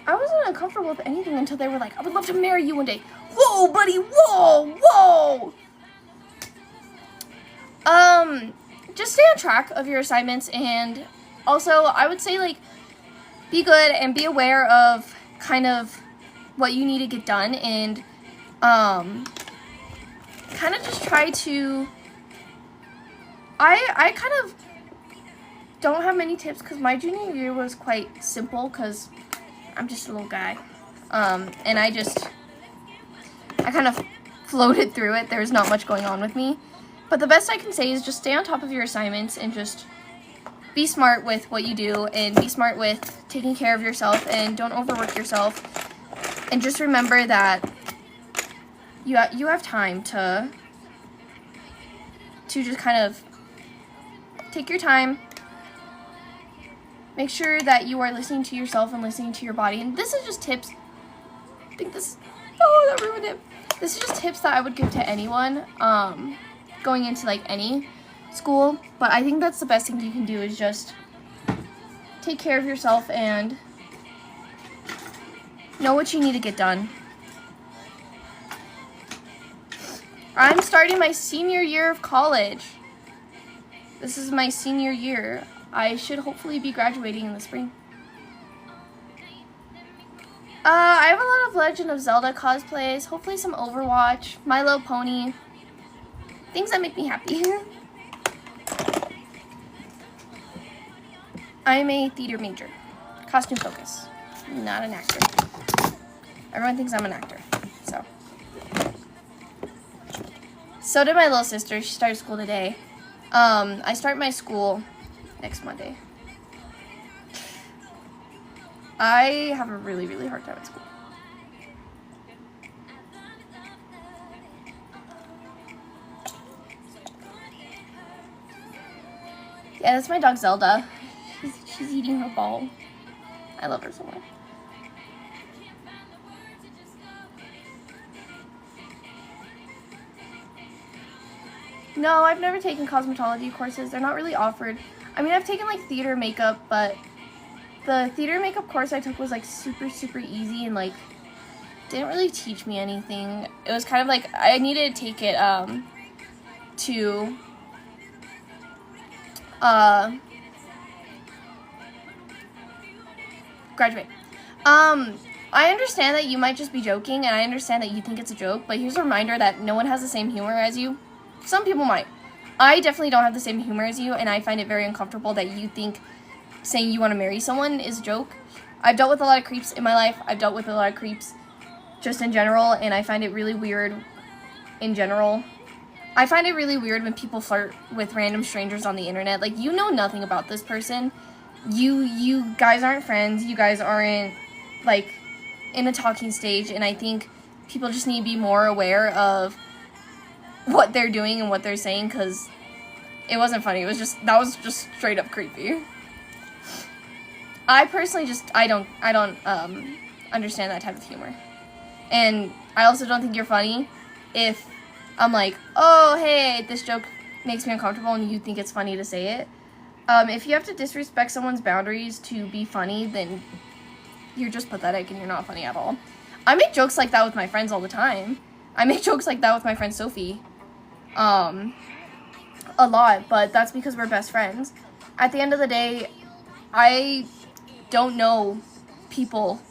I wasn't uncomfortable with anything until they were like, I would love to marry you one day. Whoa, buddy, whoa, whoa. Just stay on track of your assignments, and also I would say, like, be good and be aware of kind of what you need to get done, and kind of just try to, I kind of don't have many tips because my junior year was quite simple because I'm just a little guy, and I kind of floated through it. There's not much going on with me, but the best I can say is just stay on top of your assignments and just be smart with what you do and be smart with taking care of yourself and don't overwork yourself, and just remember that you have time to just kind of take your time. Make sure that you are listening to yourself and listening to your body. And this is just tips. I think this, oh, that ruined it. This is just tips that I would give to anyone going into like any school. But I think that's the best thing you can do is just take care of yourself and know what you need to get done. I'm starting my senior year of college. This is my senior year. I should hopefully be graduating in the spring. I have a lot of Legend of Zelda cosplays, hopefully some Overwatch, My Little Pony, things that make me happy. I'm a theater major, costume focus, not an actor. Everyone thinks I'm an actor, so. So did my little sister, she started school today. I start my school next Monday. I have a really, really hard time at school. Yeah, that's my dog Zelda. She's eating her ball. I love her so much. No, I've never taken cosmetology courses. They're not really offered. I mean, I've taken like theater makeup, but the theater makeup course I took was like super, super easy and like didn't really teach me anything. It was kind of like I needed to take it to graduate. I understand that you might just be joking, and I understand that you think it's a joke, but here's a reminder that no one has the same humor as you. Some people might. I definitely don't have the same humor as you, and I find it very uncomfortable that you think saying you want to marry someone is a joke. I've dealt with a lot of creeps in my life. I've dealt with a lot of creeps just in general, and I find it really weird in general. I find it really weird when people flirt with random strangers on the internet. Like, you know nothing about this person. You guys aren't friends. You guys aren't, like, in a talking stage, and I think people just need to be more aware of what they're doing and what they're saying, because it wasn't funny. It was just, that was just straight up creepy. I personally just, I don't understand that type of humor. And I also don't think you're funny if I'm like, oh, hey, this joke makes me uncomfortable and you think it's funny to say it. If you have to disrespect someone's boundaries to be funny, then you're just pathetic and you're not funny at all. I make jokes like that with my friends all the time. I make jokes like that with my friend Sophie. A lot, but that's because we're best friends. At the end of the day, I don't know people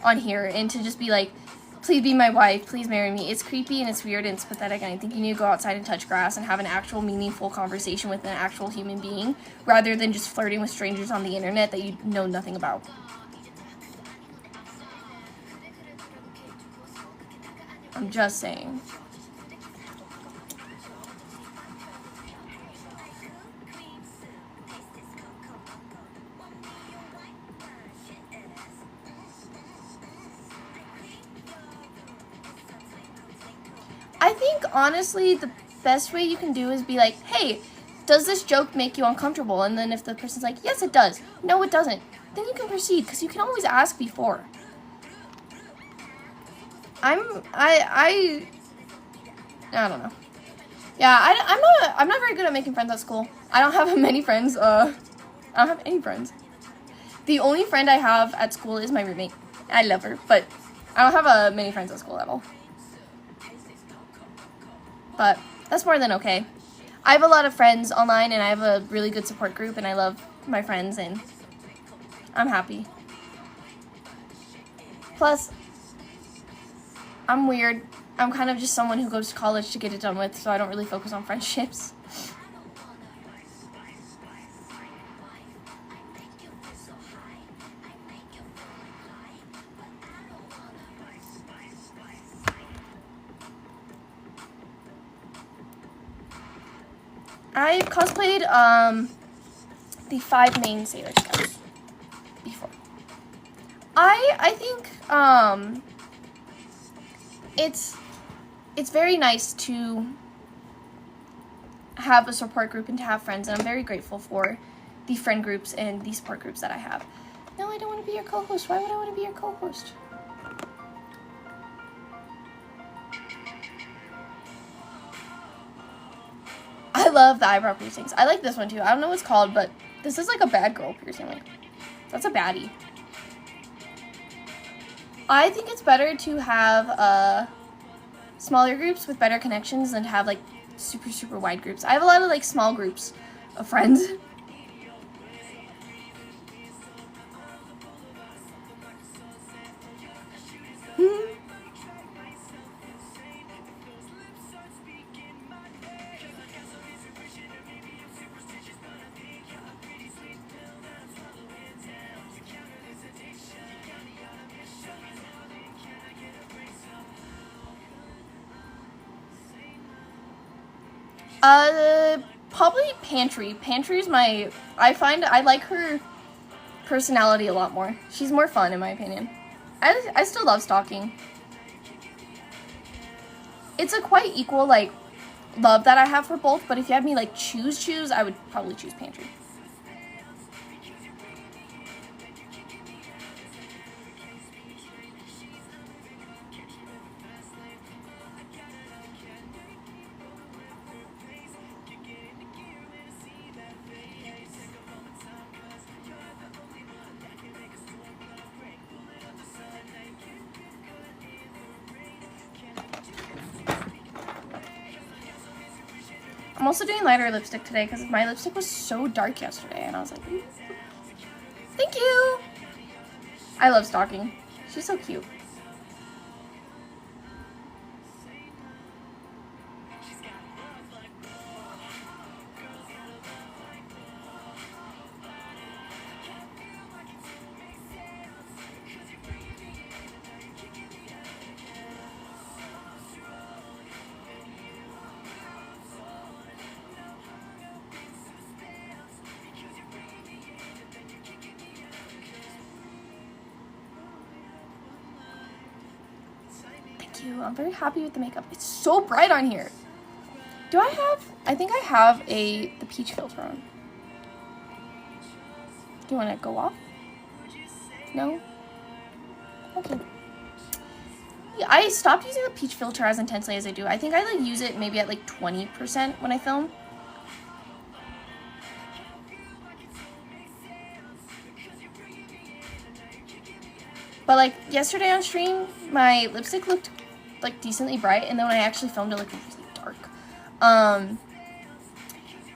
on here, and to just be like, please be my wife, please marry me, it's creepy and it's weird and it's pathetic, and I think you need to go outside and touch grass and have an actual meaningful conversation with an actual human being, rather than just flirting with strangers on the internet that you know nothing about. I'm just saying. I think, honestly, the best way you can do is be like, hey, does this joke make you uncomfortable? And then if the person's like, yes, it does. No, it doesn't. Then you can proceed, because you can always ask before. I don't know. Yeah, I'm not very good at making friends at school. I don't have many friends. I don't have any friends. The only friend I have at school is my roommate. I love her, but I don't have many friends at school at all. But that's more than okay. I have a lot of friends online, and I have a really good support group, and I love my friends, and I'm happy. Plus, I'm weird. I'm kind of just someone who goes to college to get it done with, so I don't really focus on friendships. I've cosplayed the 5 main Sailor Scouts before. I think it's very nice to have a support group and to have friends, and I'm very grateful for the friend groups and the support groups that I have. No, I don't want to be your co-host. Why would I want to be your co-host? I love the eyebrow piercings. I like this one too. I don't know what it's called, but this is like a bad girl piercing. Like, that's a baddie. I think it's better to have smaller groups with better connections than to have like super, super wide groups. I have a lot of like small groups of friends. Probably Pantry. Pantry's I like her personality a lot more. She's more fun, in my opinion. I still love stalking. It's a quite equal, like, love that I have for both, but if you had me, like, choose, I would probably choose Pantry. I'm also doing lighter lipstick today because my lipstick was so dark yesterday, and I was like, thank you. I love stalking. She's so cute. I'm very happy with the makeup. It's so bright on here. I think I have the peach filter on. Do you want to go off? No? Okay. Yeah, I stopped using the peach filter as intensely as I do. I think I like use it maybe at like 20% when I film. But like yesterday on stream, my lipstick looked like decently bright, and then when I actually filmed it, looked really dark.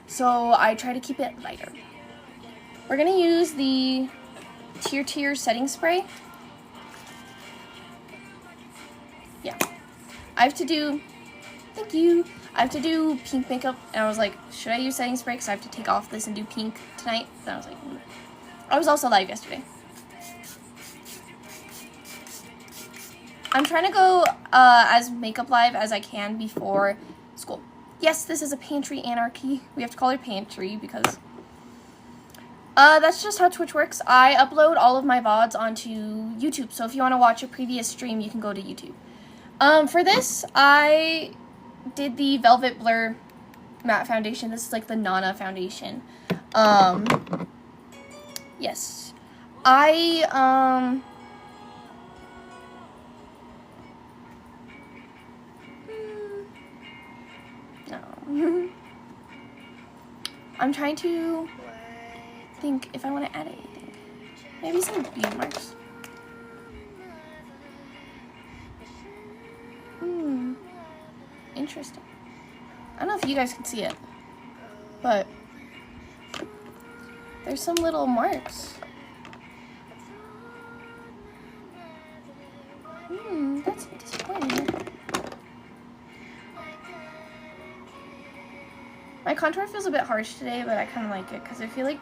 So I try to keep it lighter. We're gonna use the Tier setting spray. Yeah, I have to do. Thank you. I have to do pink makeup, and I was like, should I use setting spray? Because I have to take off this and do pink tonight. Then I was like, I was also live yesterday. I'm trying to go as makeup live as I can before school. Yes, this is a Pantry Anarchy. We have to call her Pantry because that's just how Twitch works. I upload all of my VODs onto YouTube, so if you want to watch a previous stream, you can go to YouTube. For this, I did the Velvet Blur matte foundation. This is like the Nana foundation. Yes. No. I'm trying to think if I want to add anything. Maybe some bead marks. Interesting. I don't know if you guys can see it, but there's some little marks. That's disappointing. My contour feels a bit harsh today, but I kind of like it because I feel like...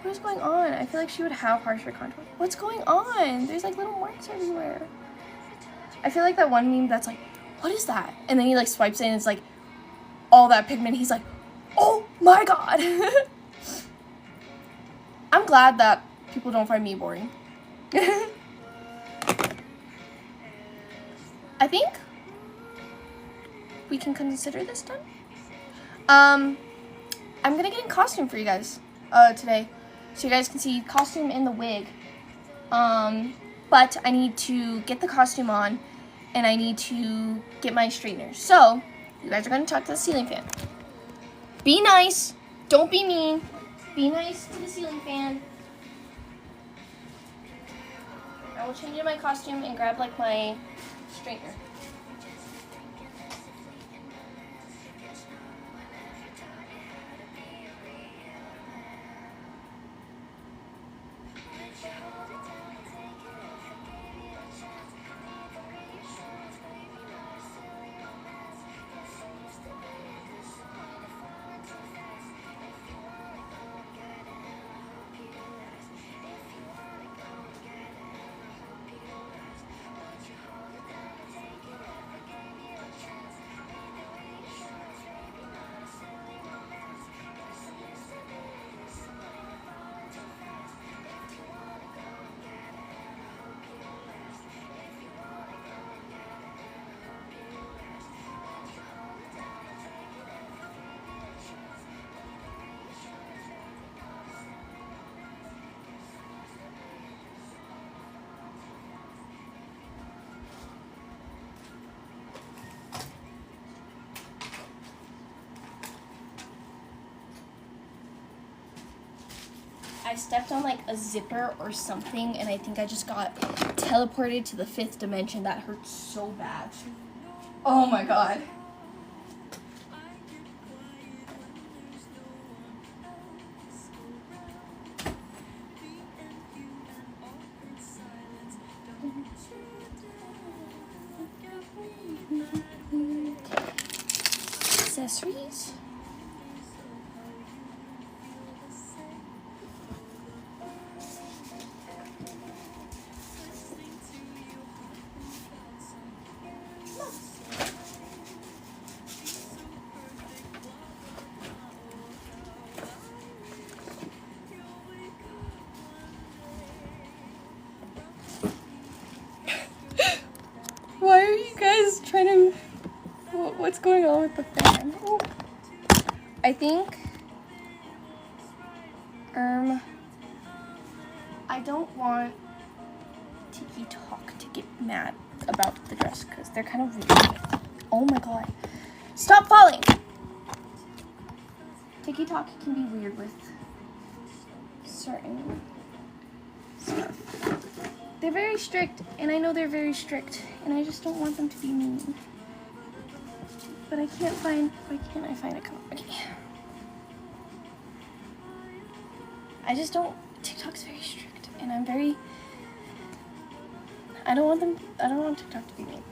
What is going on? I feel like she would have harsher contour. What's going on? There's like little marks everywhere. I feel like that one meme that's like, what is that? And then he like swipes it and it's like all that pigment. He's like, oh my god. I'm glad that people don't find me boring. I think we can consider this done. I'm gonna get in costume for you guys today, so you guys can see costume and the wig. But I need to get the costume on, and I need to get my straighteners. So you guys are gonna talk to the ceiling fan. Be nice. Don't be mean. Be nice to the ceiling fan. I will change in my costume and grab like my straightener. I stepped on like a zipper or something, and I think I just got teleported to the 5th dimension. That hurts so bad. Oh my god. accessories. Why are you guys trying to... What's going on with the fan? Oh. I think... I don't want Tiki Talk to get mad about the dress because they're kind of weird. Oh my god. Stop falling! Tiki Talk can be weird with certain stuff. They're very strict, and I know they're very strict, and I just don't want them to be mean. But I can't find... Why can't I find a comment? Okay. I just don't... TikTok's very strict, and I'm very... I don't want TikTok to be mean.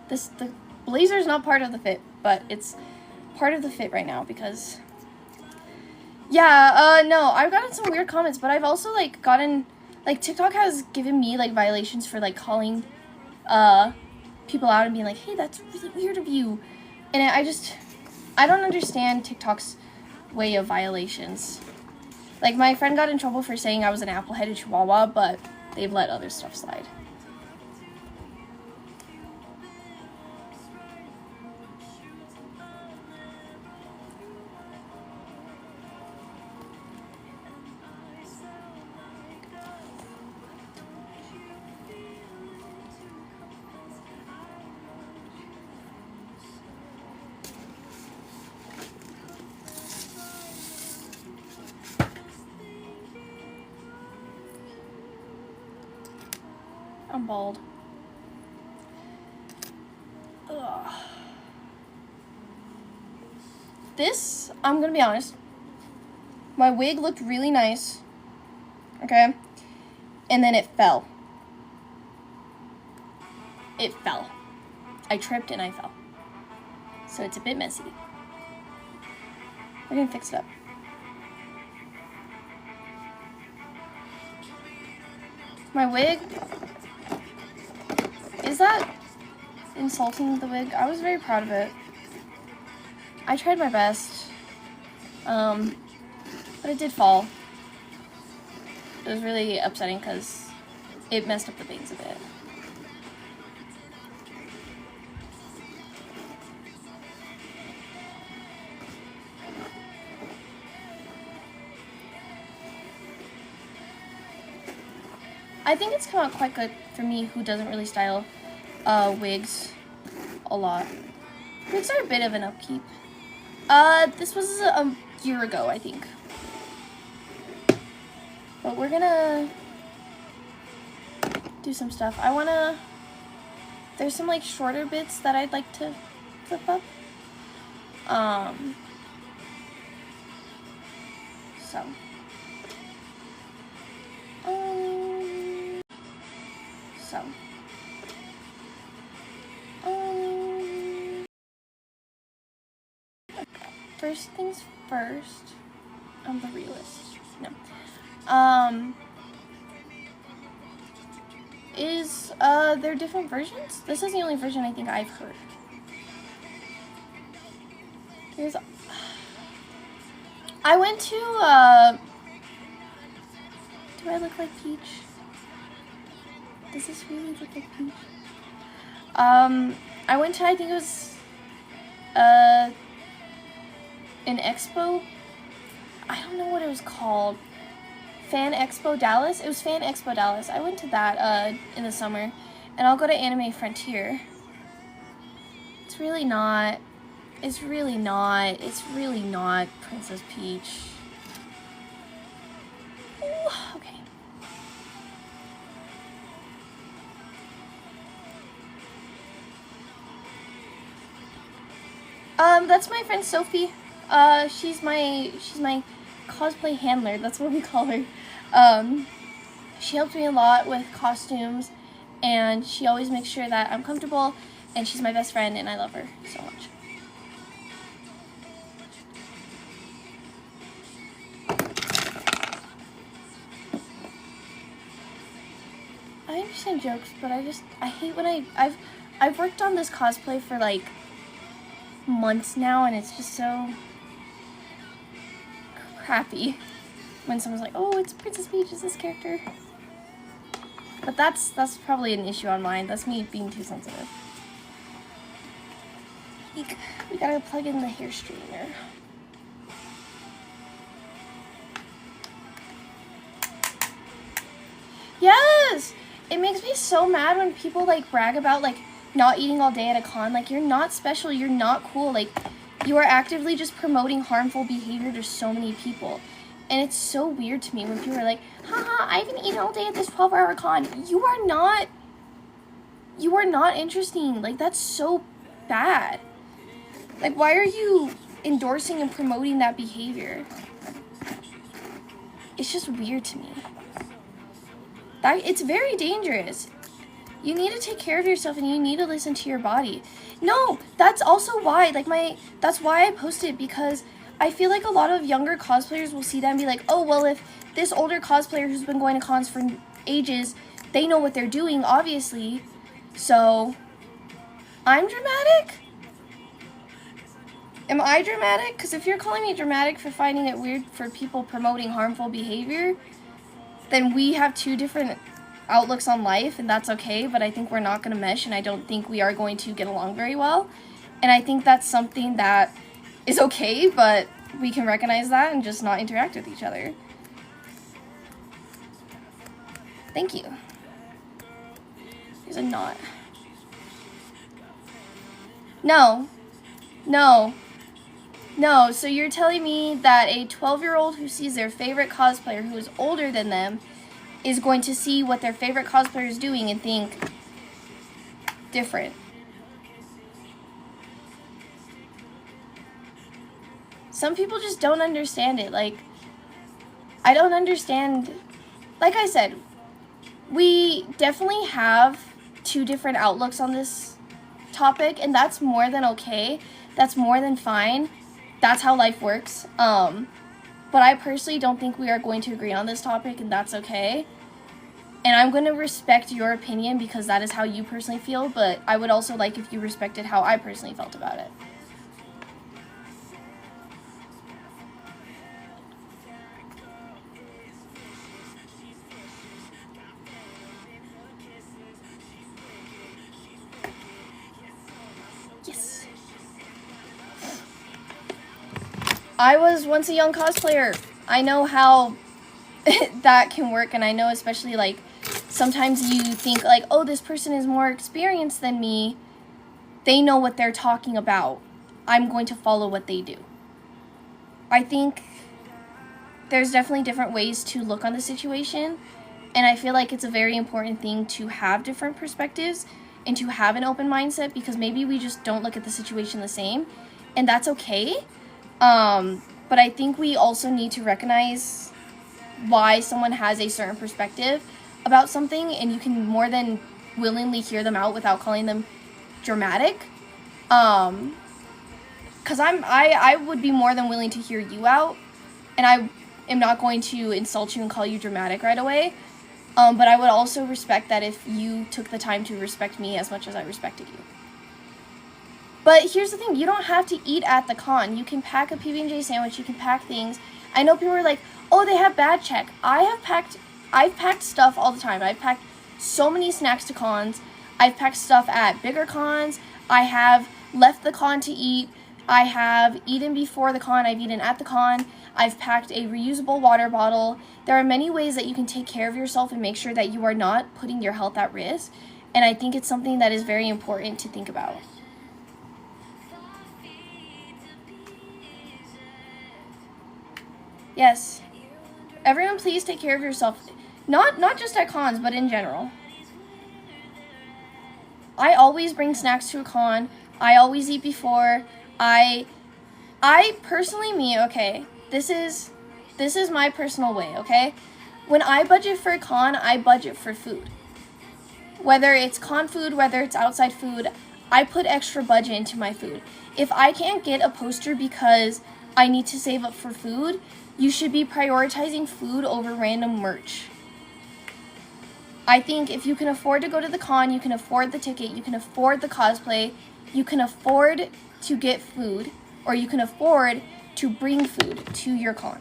The blazer's not part of the fit, but it's part of the fit right now because... Yeah, no, I've gotten some weird comments, but I've also, like, gotten... Like, TikTok has given me, like, violations for, like, calling, people out and being like, hey, that's really weird of you. And I don't understand TikTok's way of violations. Like, my friend got in trouble for saying I was an apple-headed chihuahua, but they've let other stuff slide. I'm bald. Ugh. This, I'm gonna be honest, my wig looked really nice, okay, and then it fell. It fell. I tripped and I fell. So it's a bit messy. We're gonna fix it up. My wig... Is that insulting the wig? I was very proud of it. I tried my best. But it did fall. It was really upsetting because it messed up the bangs a bit. I think it's come out quite good for me who doesn't really style wigs a lot. Wigs are a bit of an upkeep. This was a year ago, I think. But we're gonna do some stuff. There's some like shorter bits that I'd like to flip up. So. First things first, I'm the realist. No. There different versions? This is the only version I think I've heard. I went to, do I look like Peach? Does this really look like Peach? I went to, I think it was, an expo. I don't know what it was called. Fan Expo Dallas. It was Fan Expo Dallas. I went to that in the summer, and I'll go to Anime Frontier. It's really not Princess Peach. Ooh, okay. That's my friend Sophie. She's my cosplay handler. That's what we call her. She helps me a lot with costumes, and she always makes sure that I'm comfortable, and she's my best friend, and I love her so much. 100% jokes, but I hate when I've worked on this cosplay for like months now, and it's just so crappy when someone's like, oh, it's Princess Peach, is this character? But that's probably an issue on mine. That's me being too sensitive. We gotta plug in the hair straightener. Yes! It makes me so mad when people like brag about like not eating all day at a con. Like, you're not special, you're not cool. Like, you are actively just promoting harmful behavior to so many people. And it's so weird to me when people are like, haha, I haven't eaten all day at this 12-hour con. You are not interesting. Like, that's so bad. Like, why are you endorsing and promoting that behavior? It's just weird to me. It's very dangerous. You need to take care of yourself and you need to listen to your body. No, that's also why, that's why I posted, because I feel like a lot of younger cosplayers will see that and be like, oh, well, if this older cosplayer who's been going to cons for ages, they know what they're doing, obviously. So, I'm dramatic? Am I dramatic? Because if you're calling me dramatic for finding it weird for people promoting harmful behavior, then we have two different outlooks on life, and that's okay, but I think we're not going to mesh, and I don't think we are going to get along very well. And I think that's something that is okay, but we can recognize that and just not interact with each other. Thank you. There's a knot. No. So you're telling me that a 12-year-old who sees their favorite cosplayer who is older than them is going to see what their favorite cosplayer is doing and think different. Some people just don't understand it. Like, I don't understand. Like I said, we definitely have two different outlooks on this topic, and that's more than okay. That's more than fine. That's how life works. But I personally don't think we are going to agree on this topic, and that's okay. And I'm going to respect your opinion because that is how you personally feel, but I would also like if you respected how I personally felt about it. Yes. I was once a young cosplayer. I know how that can work, and I know especially like sometimes you think like, oh, this person is more experienced than me. They know what they're talking about. I'm going to follow what they do. I think there's definitely different ways to look on the situation, and I feel like it's a very important thing to have different perspectives and to have an open mindset, because maybe we just don't look at the situation the same, and that's okay. But I think we also need to recognize why someone has a certain perspective about something, and you can more than willingly hear them out without calling them dramatic. Because I would be more than willing to hear you out, and I am not going to insult you and call you dramatic right away. But I would also respect that if you took the time to respect me as much as I respected you. But here's the thing, you don't have to eat at the con. You can pack a PB&J sandwich, you can pack things. I know people are like, oh, they have bad check. I've packed stuff all the time. I've packed so many snacks to cons. I've packed stuff at bigger cons. I have left the con to eat. I have eaten before the con. I've eaten at the con. I've packed a reusable water bottle. There are many ways that you can take care of yourself and make sure that you are not putting your health at risk. And I think it's something that is very important to think about. Yes. Everyone, please take care of yourself. Not just at cons, but in general. I always bring snacks to a con. I always eat before. I personally, okay, this is my personal way, okay? When I budget for a con, I budget for food. Whether it's con food, whether it's outside food, I put extra budget into my food. If I can't get a poster because I need to save up for food, you should be prioritizing food over random merch. I think if you can afford to go to the con, you can afford the ticket, you can afford the cosplay, you can afford to get food, or you can afford to bring food to your con.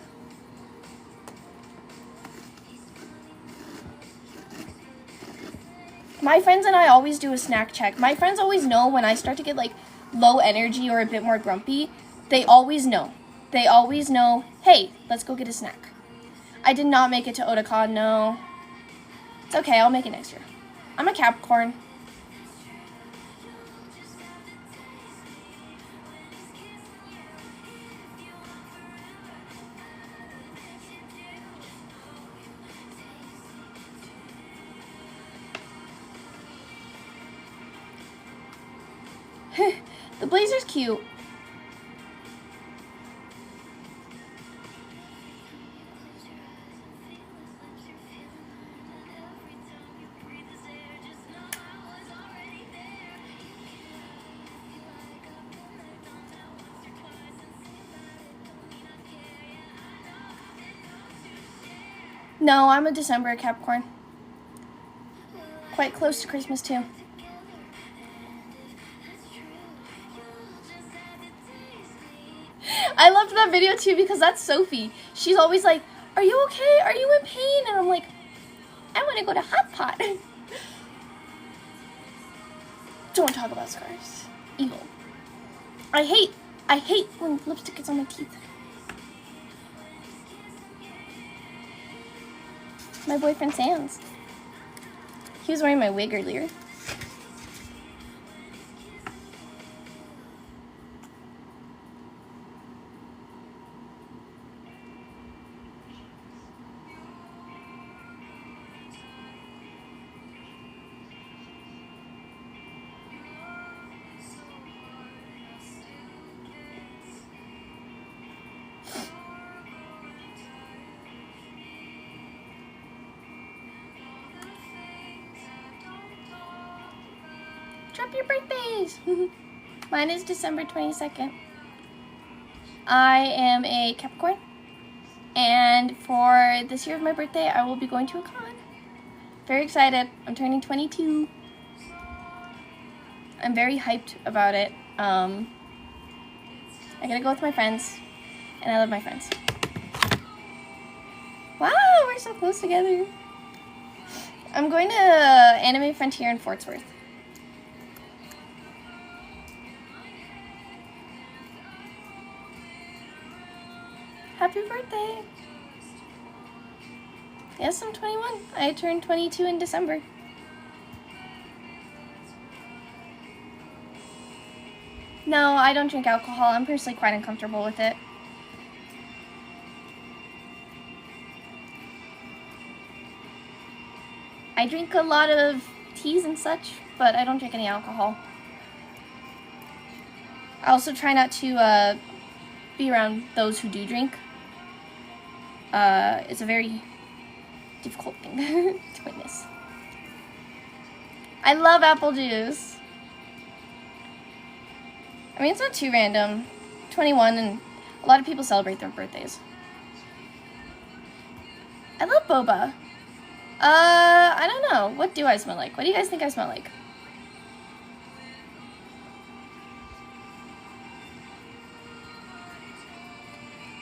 My friends and I always do a snack check. My friends always know when I start to get like low energy or a bit more grumpy. They always know. They always know, hey, let's go get a snack. I did not make it to Otakon, no. It's okay, I'll make it next year. I'm a Capricorn. The blazer's cute. No, I'm a December Capricorn. Quite close to Christmas too. I loved that video too because that's Sophie. She's always like, are you okay? Are you in pain? And I'm like, I want to go to Hot Pot. Don't talk about scars. Evil. I hate when lipstick gets on my teeth. My boyfriend Sam's. He was wearing my wig earlier. Drop your birthdays! Mine is December 22nd. I am a Capricorn. And for this year of my birthday, I will be going to a con. Very excited. I'm turning 22. I'm very hyped about it. I gotta go with my friends. And I love my friends. Wow, we're so close together. I'm going to Anime Frontier in Fort Worth. Happy birthday! Yes, I'm 21. I turned 22 in December. No, I don't drink alcohol. I'm personally quite uncomfortable with it. I drink a lot of teas and such, but I don't drink any alcohol. I also try not to be around those who do drink. It's a very difficult thing to witness. I love apple juice. I mean, it's not too random. 21, and a lot of people celebrate their birthdays. I love boba. I don't know. What do I smell like? What do you guys think I smell like?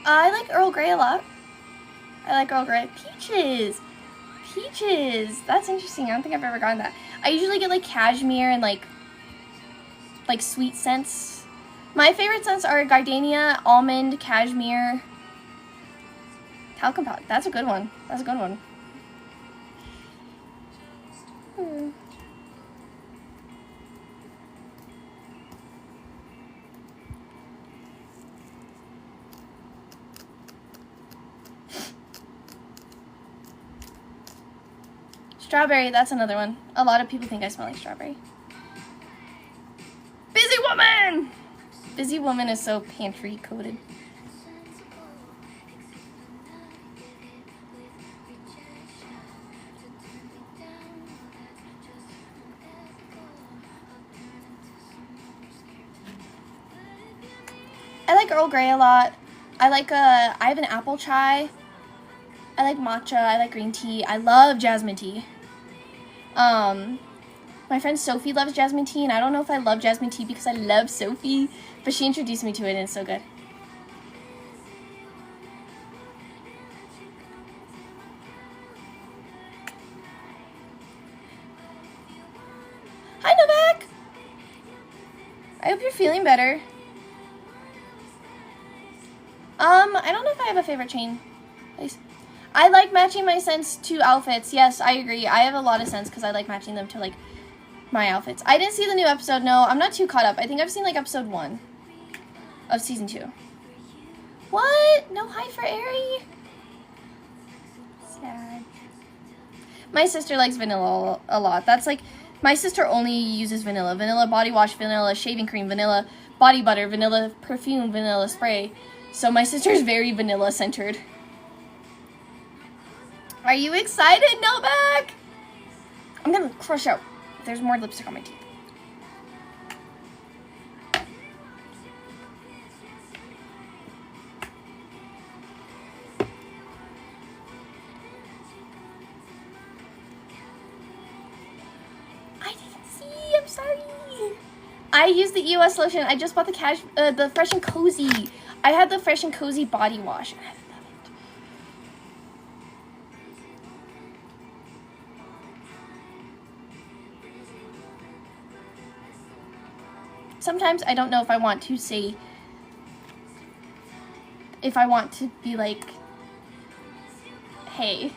I like Earl Grey a lot. I like Earl Grey. Peaches! Peaches! That's interesting. I don't think I've ever gotten that. I usually get like cashmere and like sweet scents. My favorite scents are gardenia, almond, cashmere, talcum powder. That's a good one. That's a good one. Strawberry, that's another one. A lot of people think I smell like strawberry. Busy woman! Busy woman is so pantry coded. I like Earl Grey a lot. I have an apple chai. I like matcha. I like green tea. I love jasmine tea. My friend Sophie loves jasmine tea, and I don't know if I love jasmine tea because I love Sophie, but she introduced me to it, and it's so good. Hi, Novak! I hope you're feeling better. I don't know if I have a favorite chain. I like matching my scents to outfits. Yes, I agree. I have a lot of scents because I like matching them to, like, my outfits. I didn't see the new episode. No, I'm not too caught up. I think I've seen, like, episode 1 of season 2. What? No hi for Aerie? Sad. My sister likes vanilla a lot. That's, like, my sister only uses vanilla. Vanilla body wash, vanilla shaving cream, vanilla body butter, vanilla perfume, vanilla spray. So my sister's very vanilla centered. Are you excited, Novak? I'm gonna crush out. There's more lipstick on my teeth. I didn't see. I'm sorry. I used the EOS lotion. I just bought the Fresh and Cozy. I had the Fresh and Cozy body wash. I love it. Sometimes I don't know if I want to say, if I want to be like, hey.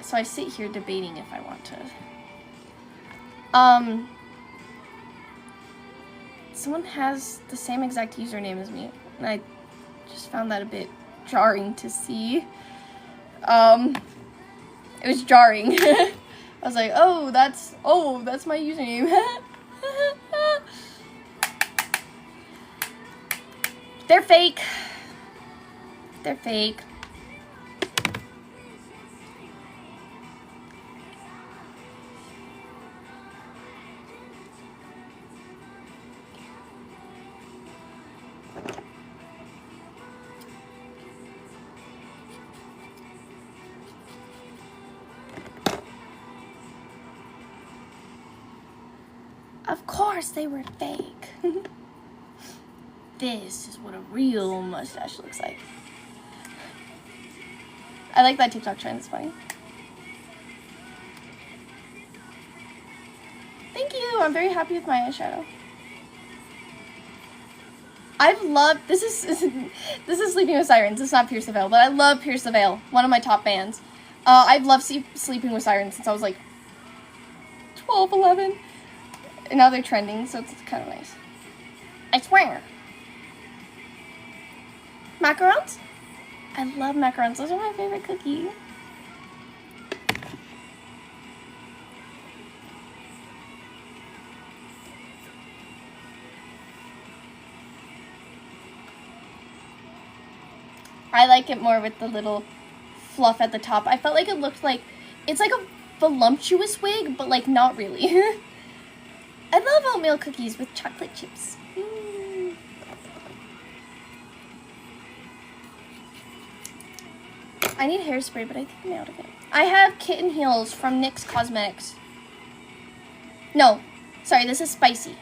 So I sit here debating if I want to. Someone has the same exact username as me, and I just found that a bit jarring to see. It was jarring. I was like, oh, that's my username. They're fake. They're fake. Of course they were fake. This is what a real mustache looks like. I like that TikTok trend, it's funny. Thank you, I'm very happy with my eyeshadow. I've loved, this is Sleeping with Sirens, it's not Pierce the Veil, but I love Pierce the Veil, one of my top bands. I've loved Sleeping with Sirens since I was like 12, 11. And now they're trending, so it's kind of nice. I swear. Macarons? I love macarons. Those are my favorite cookie. I like it more with the little fluff at the top. I felt like it looked like, it's like a voluptuous wig, but like not really. I love oatmeal cookies with chocolate chips. Mm. I need hairspray, but I think I'm out of it. I have kitten heels from NYX Cosmetics. No, sorry, this is spicy.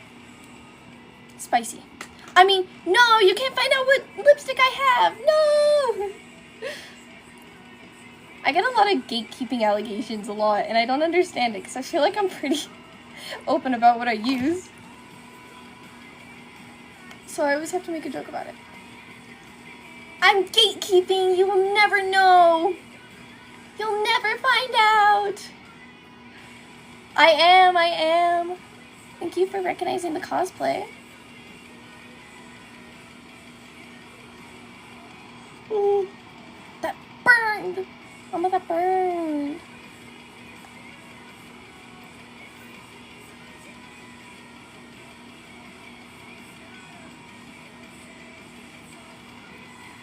Spicy. I mean, no, you can't find out what lipstick I have. No! I get a lot of gatekeeping allegations a lot, and I don't understand it, because I feel like I'm pretty open about what I use. So I always have to make a joke about it. I'm gatekeeping, you will never know. You'll never find out. I am. Thank you for recognizing the cosplay. Ooh, that burned. Oh my, that burned.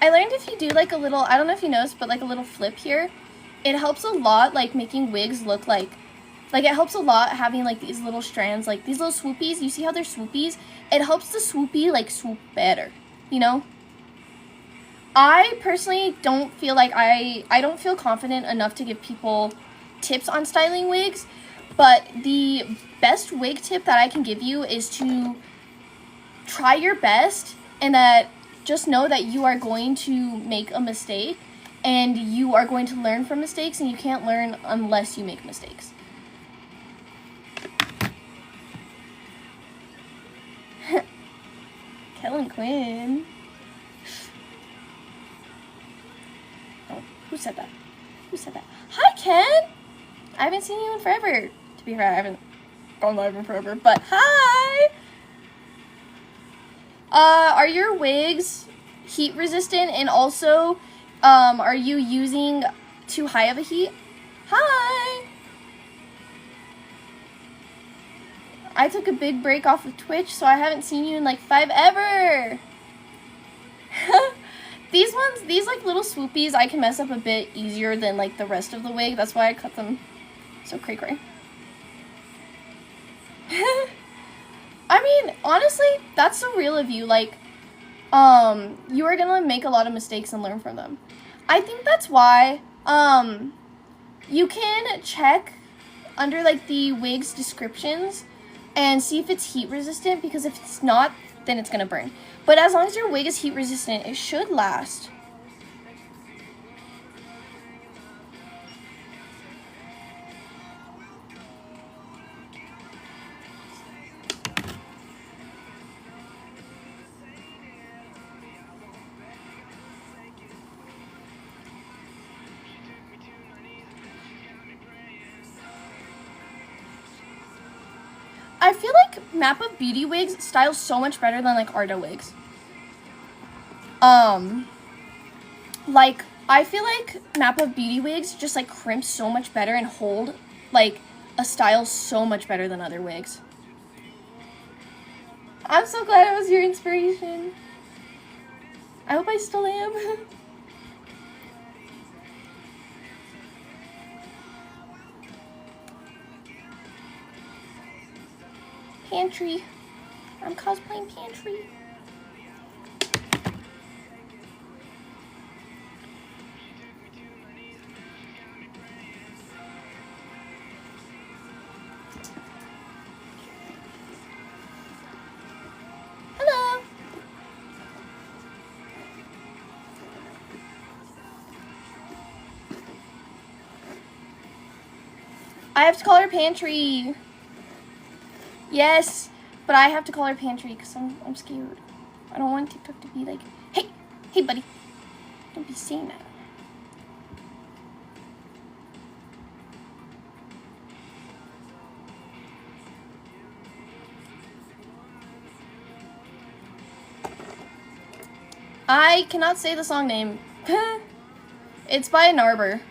I learned if you do like a little, I don't know if you noticed, but like a little flip here, it helps a lot, like making wigs look like it helps a lot having like these little strands, like these little swoopies. You see how they're swoopies? It helps the swoopy like swoop better, you know? I personally don't feel like I don't feel confident enough to give people tips on styling wigs, But the best wig tip that I can give you is to try your best, and that just know that you are going to make a mistake, and you are going to learn from mistakes, and you can't learn unless you make mistakes. Kellen Quinn. Oh, who said that? Who said that? Hi, Ken! I haven't seen you in forever. To be fair, I haven't gone live in forever, but hi! Are your wigs heat resistant, and also, are you using too high of a heat? Hi! I took a big break off of Twitch, so I haven't seen you in like 5 ever. These like little swoopies, I can mess up a bit easier than like the rest of the wig. That's why I cut them so cray-cray. I mean, honestly, that's so real of you. Like, you are gonna make a lot of mistakes and learn from them. I think that's why, you can check under like the wig's descriptions and see if it's heat resistant, because if it's not, then it's gonna burn. But as long as your wig is heat resistant, it should last. I feel like Map of Beauty wigs styles so much better than like Arda wigs. Like, I feel like Map of Beauty wigs just like crimp so much better and hold like a style so much better than other wigs. I'm so glad I was your inspiration. I hope I still am. Pantry. I'm cosplaying Pantry. Hello. I have to call her Pantry. Yes, but I have to call her Pantry because I'm scared. I don't want TikTok to be like, hey buddy, don't be saying that. I cannot say the song name. It's by Anarchy.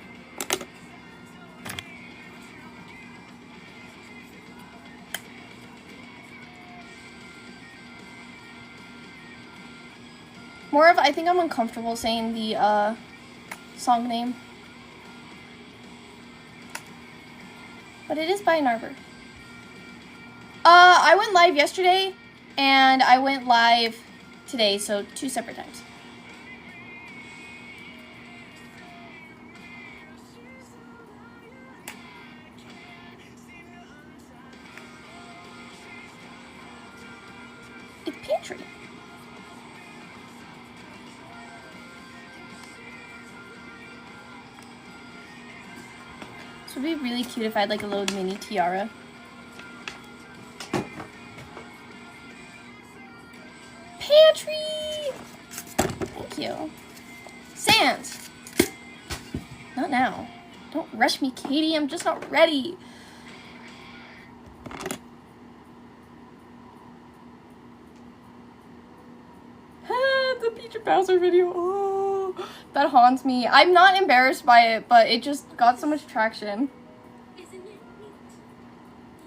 More of, I think I'm uncomfortable saying the song name. But it is by Anarchy. I went live yesterday, and I went live today, so 2 separate times. It's Pantry. This would be really cute if I had like a little mini tiara. Pantry! Thank you. Sans! Not now. Don't rush me, Katie. I'm just not ready. The Peach and Bowser video. Oh, that haunts me. I'm not embarrassed by it, but it just got so much traction. Isn't it neat?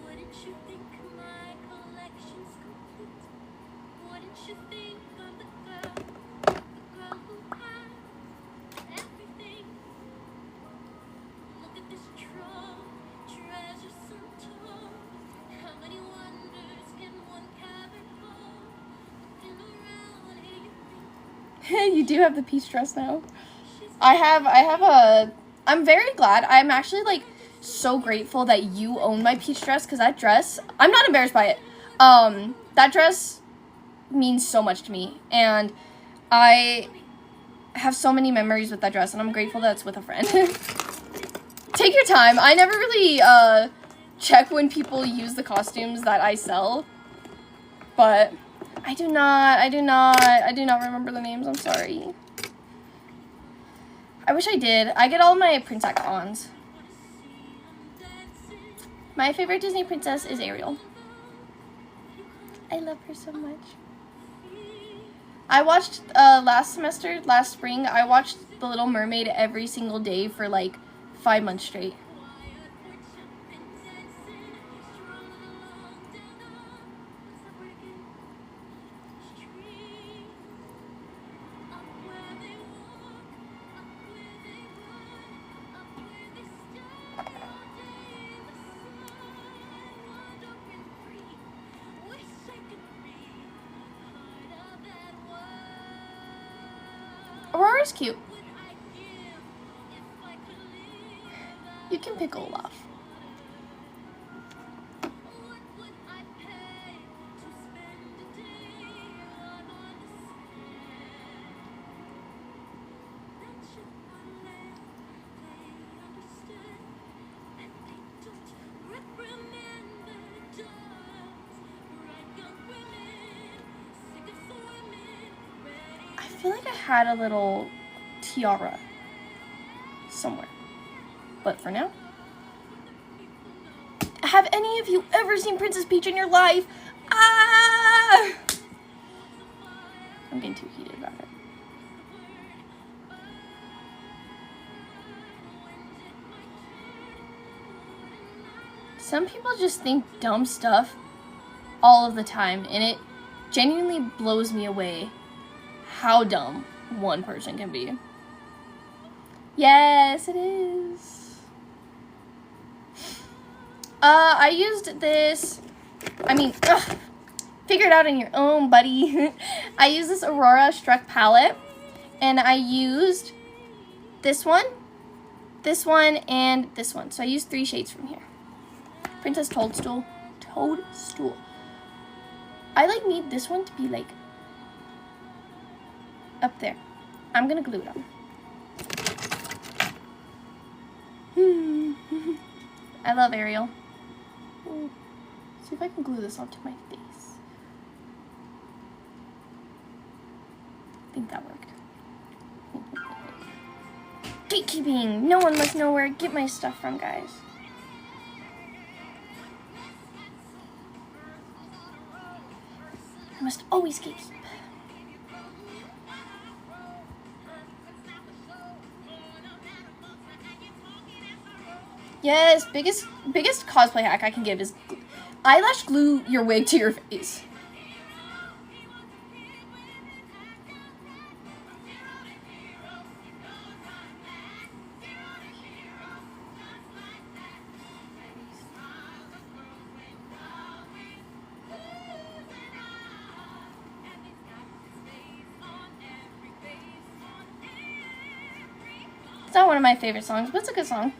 Wouldn't you think my collection's complete? Wouldn't you think of the girl who had everything? Look at this trove, treasures untold. How many wonders can one cavern hold? Looking around, here you think. You do have the peach dress now. I'm very glad. I'm actually like so grateful that you own my peach dress, because that dress, I'm not embarrassed by it. That dress means so much to me, and I have so many memories with that dress, and I'm grateful that it's with a friend. Take your time. I never really check when people use the costumes that I sell, but I do not remember the names. I'm sorry. I wish I did. I get all my Princess cons. My favorite Disney princess is Ariel. I love her so much. I watched last spring, I watched The Little Mermaid every single day for like 5 months straight. Aurora's cute. You can pick Olaf. I feel like I had a little tiara somewhere, but for now. Have any of you ever seen Princess Peach in your life? Ah! I'm getting too heated about it. Some people just think dumb stuff all of the time, and it genuinely blows me away how dumb one person can be. Yes, it is. I used this, figure it out on your own, buddy. I used this Aurora Struck palette, and I used this one, and this one. So I used 3 shades from here. Princess Toadstool. I need this one to be like up there. I'm gonna glue it on. I love Ariel. Ooh. See if I can glue this onto my face. I think that worked. Gatekeeping! No one must know where I get my stuff from, guys. I must always gatekeep. Yes, biggest cosplay hack I can give is eyelash glue your wig to your face. It's not one of my favorite songs, but it's a good song.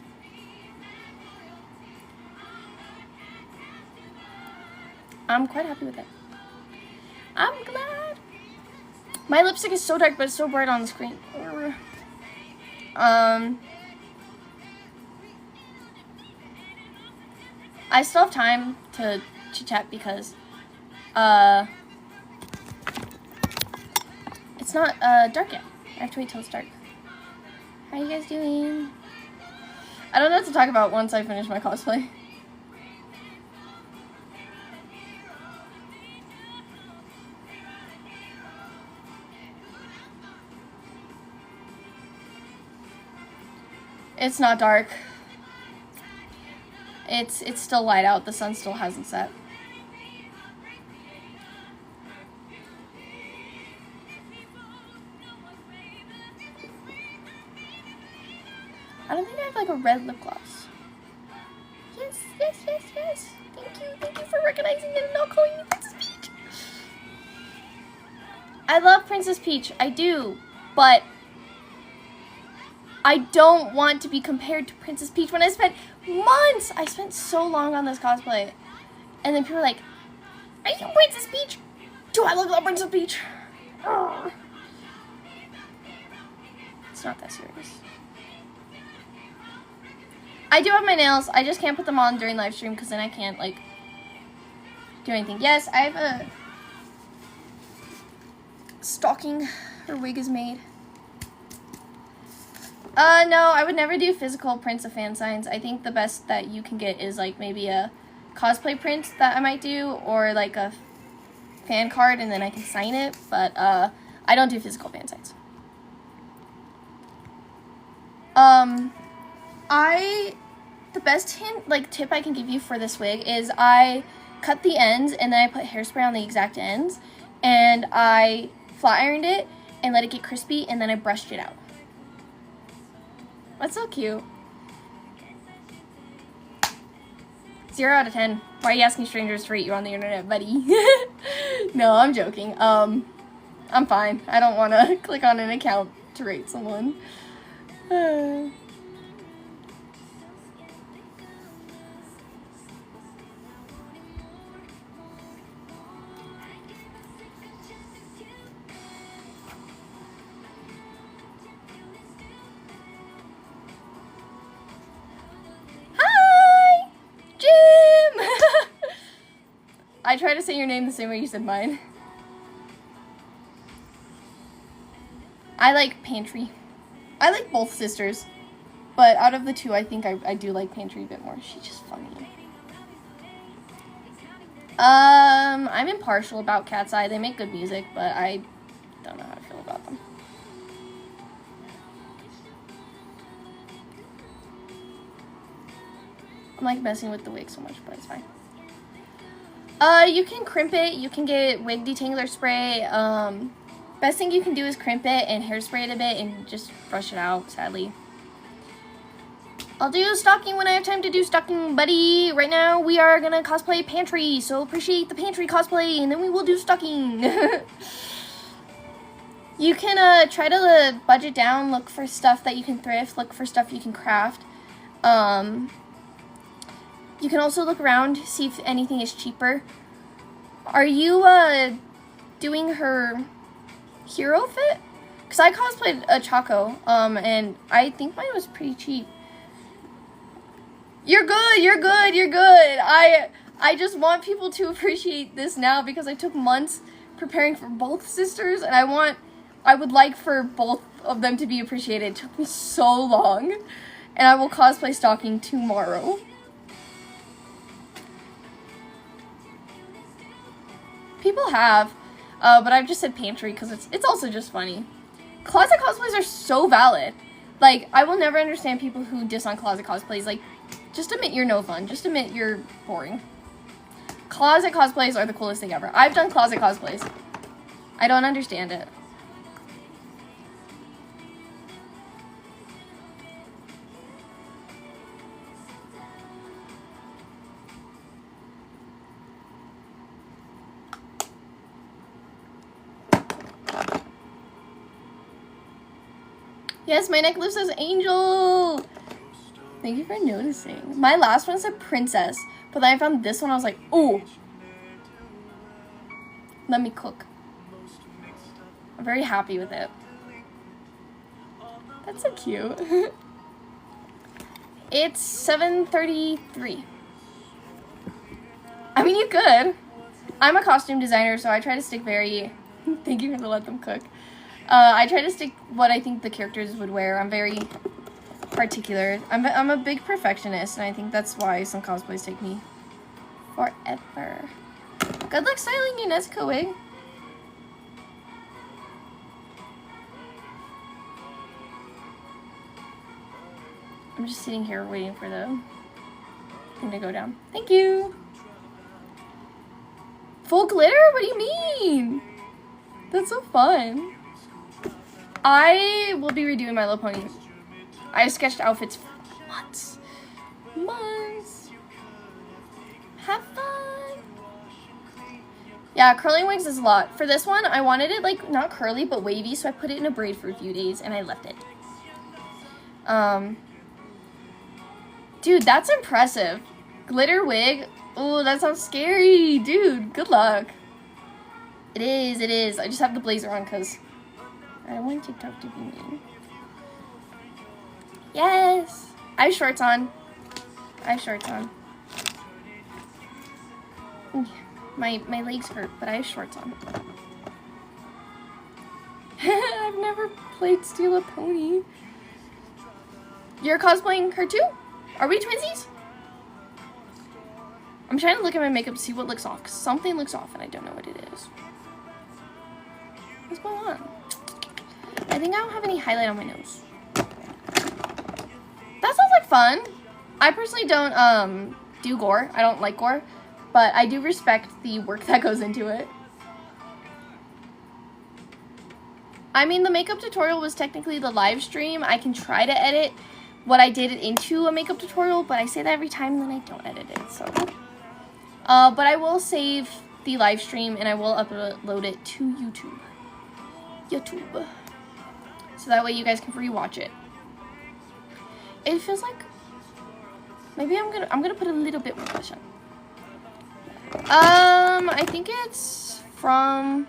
I'm quite happy with it. I'm glad. My lipstick is so dark, but it's so bright on the screen. I still have time to chit-chat because, it's not, dark yet. I have to wait till it's dark. How you guys doing? I don't know what to talk about once I finish my cosplay. It's not dark. It's still light out. The sun still hasn't set. I don't think I have like a red lip gloss. Yes. Thank you for recognizing it and not calling me Princess Peach. I love Princess Peach. I do, but I don't want to be compared to Princess Peach when I spent months. I spent so long on this cosplay. And then people were like, are you Princess Peach? Do I look like Princess Peach? Oh. It's not that serious. I do have my nails. I just can't put them on during live stream because then I can't, like, do anything. Yes, I have a stocking. Her wig is made. No, I would never do physical prints of fan signs. I think the best that you can get is, like, maybe a cosplay print that I might do, or, like, a fan card, and then I can sign it, but, I don't do physical fan signs. The best hint, like, tip I can give you for this wig is I cut the ends, and then I put hairspray on the exact ends, and I flat ironed it, and let it get crispy, and then I brushed it out. That's so cute. 0 out of 10. Why are you asking strangers to rate you on the internet, buddy? No, I'm joking. I'm fine. I don't want to click on an account to rate someone. I try to say your name the same way you said mine. I like Pantry. I like both sisters. But out of the two, I think I do like Pantry a bit more. She's just funny. I'm impartial about Cat's Eye. They make good music, but I don't know how to feel about them. I'm like messing with the wig so much, but it's fine. You can crimp it. You can get wig detangler spray. Best thing you can do is crimp it and hairspray it a bit and just brush it out, sadly. I'll do stocking when I have time to do stocking, buddy. Right now, we are gonna cosplay Pantry, so appreciate the Pantry cosplay, and then we will do stocking. You can try to budget down, look for stuff that you can thrift, look for stuff you can craft. You can also look around, see if anything is cheaper. Are you doing her hero fit? Because I cosplayed a Choco, and I think mine was pretty cheap. You're good, you're good, you're good. I just want people to appreciate this now because I took months preparing for both sisters, and I would like for both of them to be appreciated. It took me so long, and I will cosplay stocking tomorrow. People have, but I've just said Pantry because it's also just funny. Closet cosplays are so valid. Like, I will never understand people who diss on closet cosplays. Like, just admit you're no fun. Just admit you're boring. Closet cosplays are the coolest thing ever. I've done closet cosplays. I don't understand it. Yes, my neck lives as Angel. Thank you for noticing. My last one said Princess, but then I found this one. I was like, ooh. Let me cook. I'm very happy with it. That's so cute. It's 7:33. I mean, you could. I'm a costume designer, so I try to stick very... Thank you for the let them cook. I try to stick what I think the characters would wear. I'm very particular. I'm a big perfectionist, and I think that's why some cosplays take me forever. Good luck styling your Nezuko wig. I'm just sitting here waiting for the thing to go down. Thank you. Full glitter? What do you mean? That's so fun. I will be redoing My Little Pony. I've sketched outfits for months. Months. Have fun. Yeah, curling wigs is a lot. For this one, I wanted it, like, not curly, but wavy, so I put it in a braid for a few days, and I left it. Dude, that's impressive. Glitter wig. Oh, that sounds scary. Dude, good luck. It is, it is. I just have the blazer on because I don't want TikTok to be mean. Yes. I have shorts on. I have shorts on. My legs hurt, but I have shorts on. I've never played Steal a Pony. You're cosplaying her too? Are we twinsies? I'm trying to look at my makeup to see what looks off, because something looks off and I don't know what it is. What's going on? I think I don't have any highlight on my nose. That sounds like fun. I personally don't do gore. I don't like gore, but I do respect the work that goes into it. I mean, the makeup tutorial was technically the live stream. I can try to edit what I did into a makeup tutorial, but I say that every time and then I don't edit it, so. But I will save the live stream and I will upload it to YouTube. So that way you guys can rewatch it. It feels like maybe I'm gonna put a little bit more blush on. I think it's from,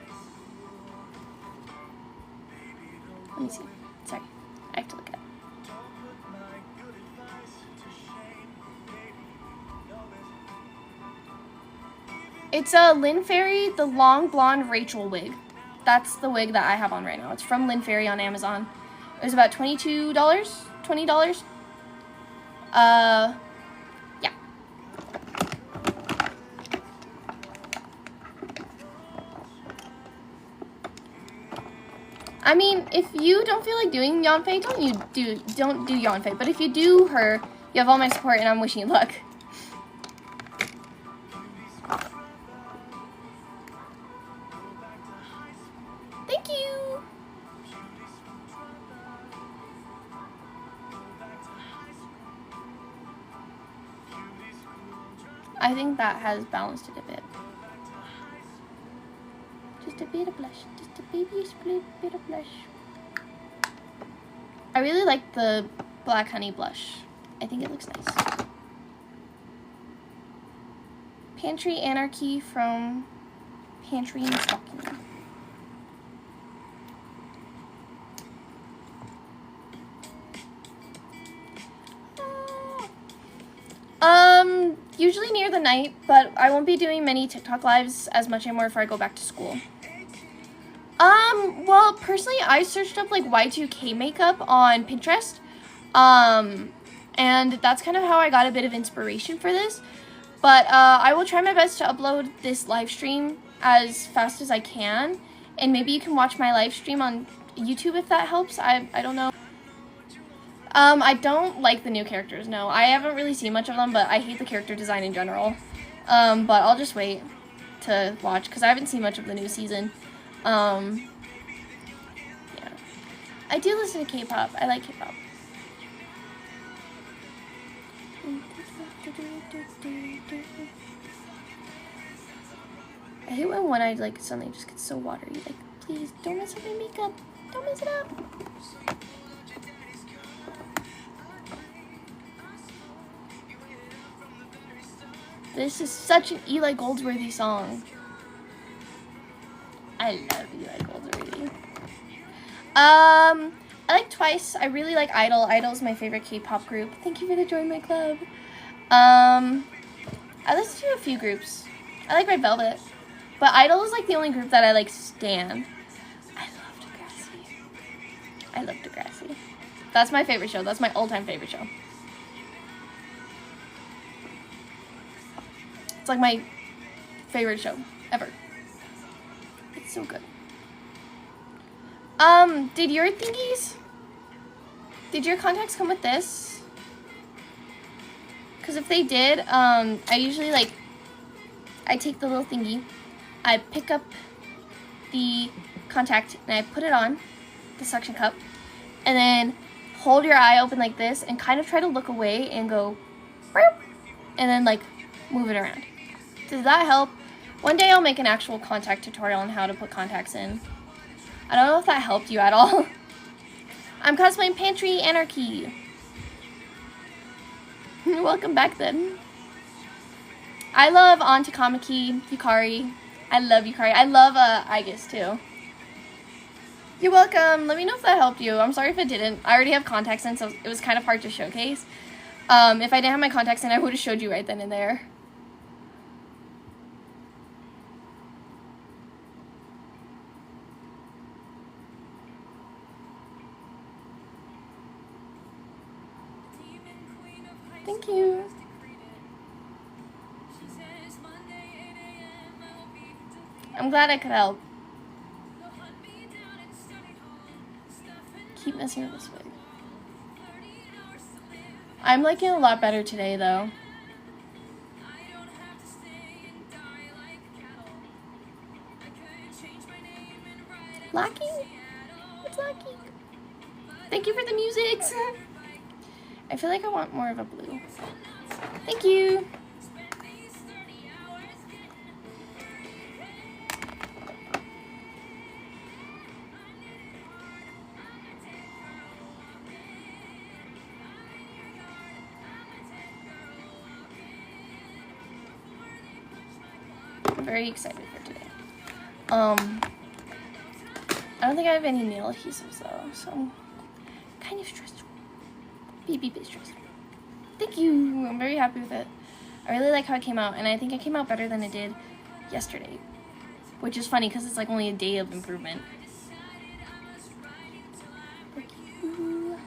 let me see. Sorry, I have to look at it. It's a Lynn Fairy, the long blonde Rachel wig. That's the wig that I have on right now. It's from Lynn Fairy on Amazon. It was about $22, $20. Yeah. I mean, if you don't feel like doing Yanfei, don't do Yanfei. But if you do her, you have all my support and I'm wishing you luck. Thank you. I think that has balanced it a bit. Just a bit of blush. Just a babyish bit of blush. I really like the black honey blush. I think it looks nice. Pantry Anarchy from Pantry and Stocking. Usually near the night, but I won't be doing many TikTok lives as much anymore before I go back to school. Well, personally, I searched up, like, Y2K makeup on Pinterest, and that's kind of how I got a bit of inspiration for this, but, I will try my best to upload this live stream as fast as I can, and maybe you can watch my live stream on YouTube if that helps. I don't know. I don't like the new characters, no. I haven't really seen much of them, but I hate the character design in general. But I'll just wait to watch, because I haven't seen much of the new season. Yeah. I do listen to K-pop. I like K-pop. I hate when one eye, like, suddenly just gets so watery. Like, please, don't mess up my makeup. Don't mess it up. This is such an Eli Goldsworthy song. I love Eli Goldsworthy. I like Twice. I really like Idol. Idol is my favorite K-pop group. Thank you for the Join My Club. I listen to a few groups. I like Red Velvet. But Idol is like the only group that I like stan. I love Degrassi. I love Degrassi. That's my favorite show. That's my all-time favorite show. It's like my favorite show ever. It's so good. Did your thingies? Did your contacts come with this? Because if they did, I usually, like, I take the little thingy, I pick up the contact, and I put it on the suction cup, and then hold your eye open like this, and kind of try to look away and go, burp, and then, like, move it around. Does that help? One day I'll make an actual contact tutorial on how to put contacts in. I don't know if that helped you at all. I'm cosplaying Pantry Anarchy. Welcome back then. I love Auntie Kamiki, Yukari. I love Yukari. I love Aegis too. You're welcome. Let me know if that helped you. I'm sorry if it didn't. I already have contacts in, so it was kind of hard to showcase. If I didn't have my contacts in, I would have showed you right then and there. Thank you. I'm glad I could help. Keep messing with this wig. I'm liking it a lot better today, though. Lacking? What's lacking? Thank you for the music. I feel like I want more of a blue. Thank you. I'm very excited for today. I don't think I have any nail adhesives though, so I'm kind of stressed. Be stressed. Thank you. I'm very happy with it. I really like how it came out, and I think it came out better than it did yesterday, which is funny because it's like only a day of improvement. Thank you.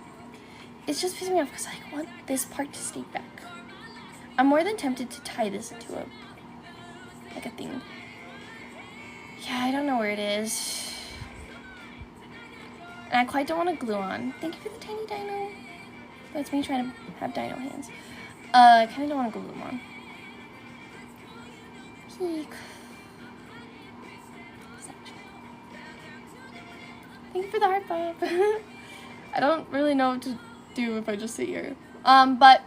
It's just pissing me off because I want this part to stay back. I'm more than tempted to tie this into a thing. Yeah, I don't know where it is. And I quite don't want to glue on. Thank you for the tiny dino. That's me trying to have dino hands. I kind of don't want to glue them on. Peek. Thank you for the heart pop. I don't really know what to do if I just sit here. But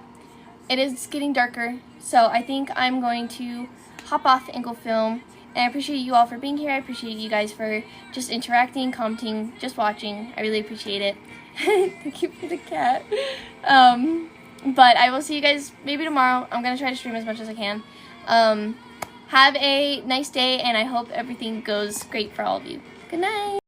it is getting darker, so I think I'm going to hop off and go film. And I appreciate you all for being here. I appreciate you guys for just interacting, commenting, just watching. I really appreciate it. Thank you for the cat. But I will see you guys maybe tomorrow. I'm going to try to stream as much as I can. Have a nice day, and I hope everything goes great for all of you. Good night.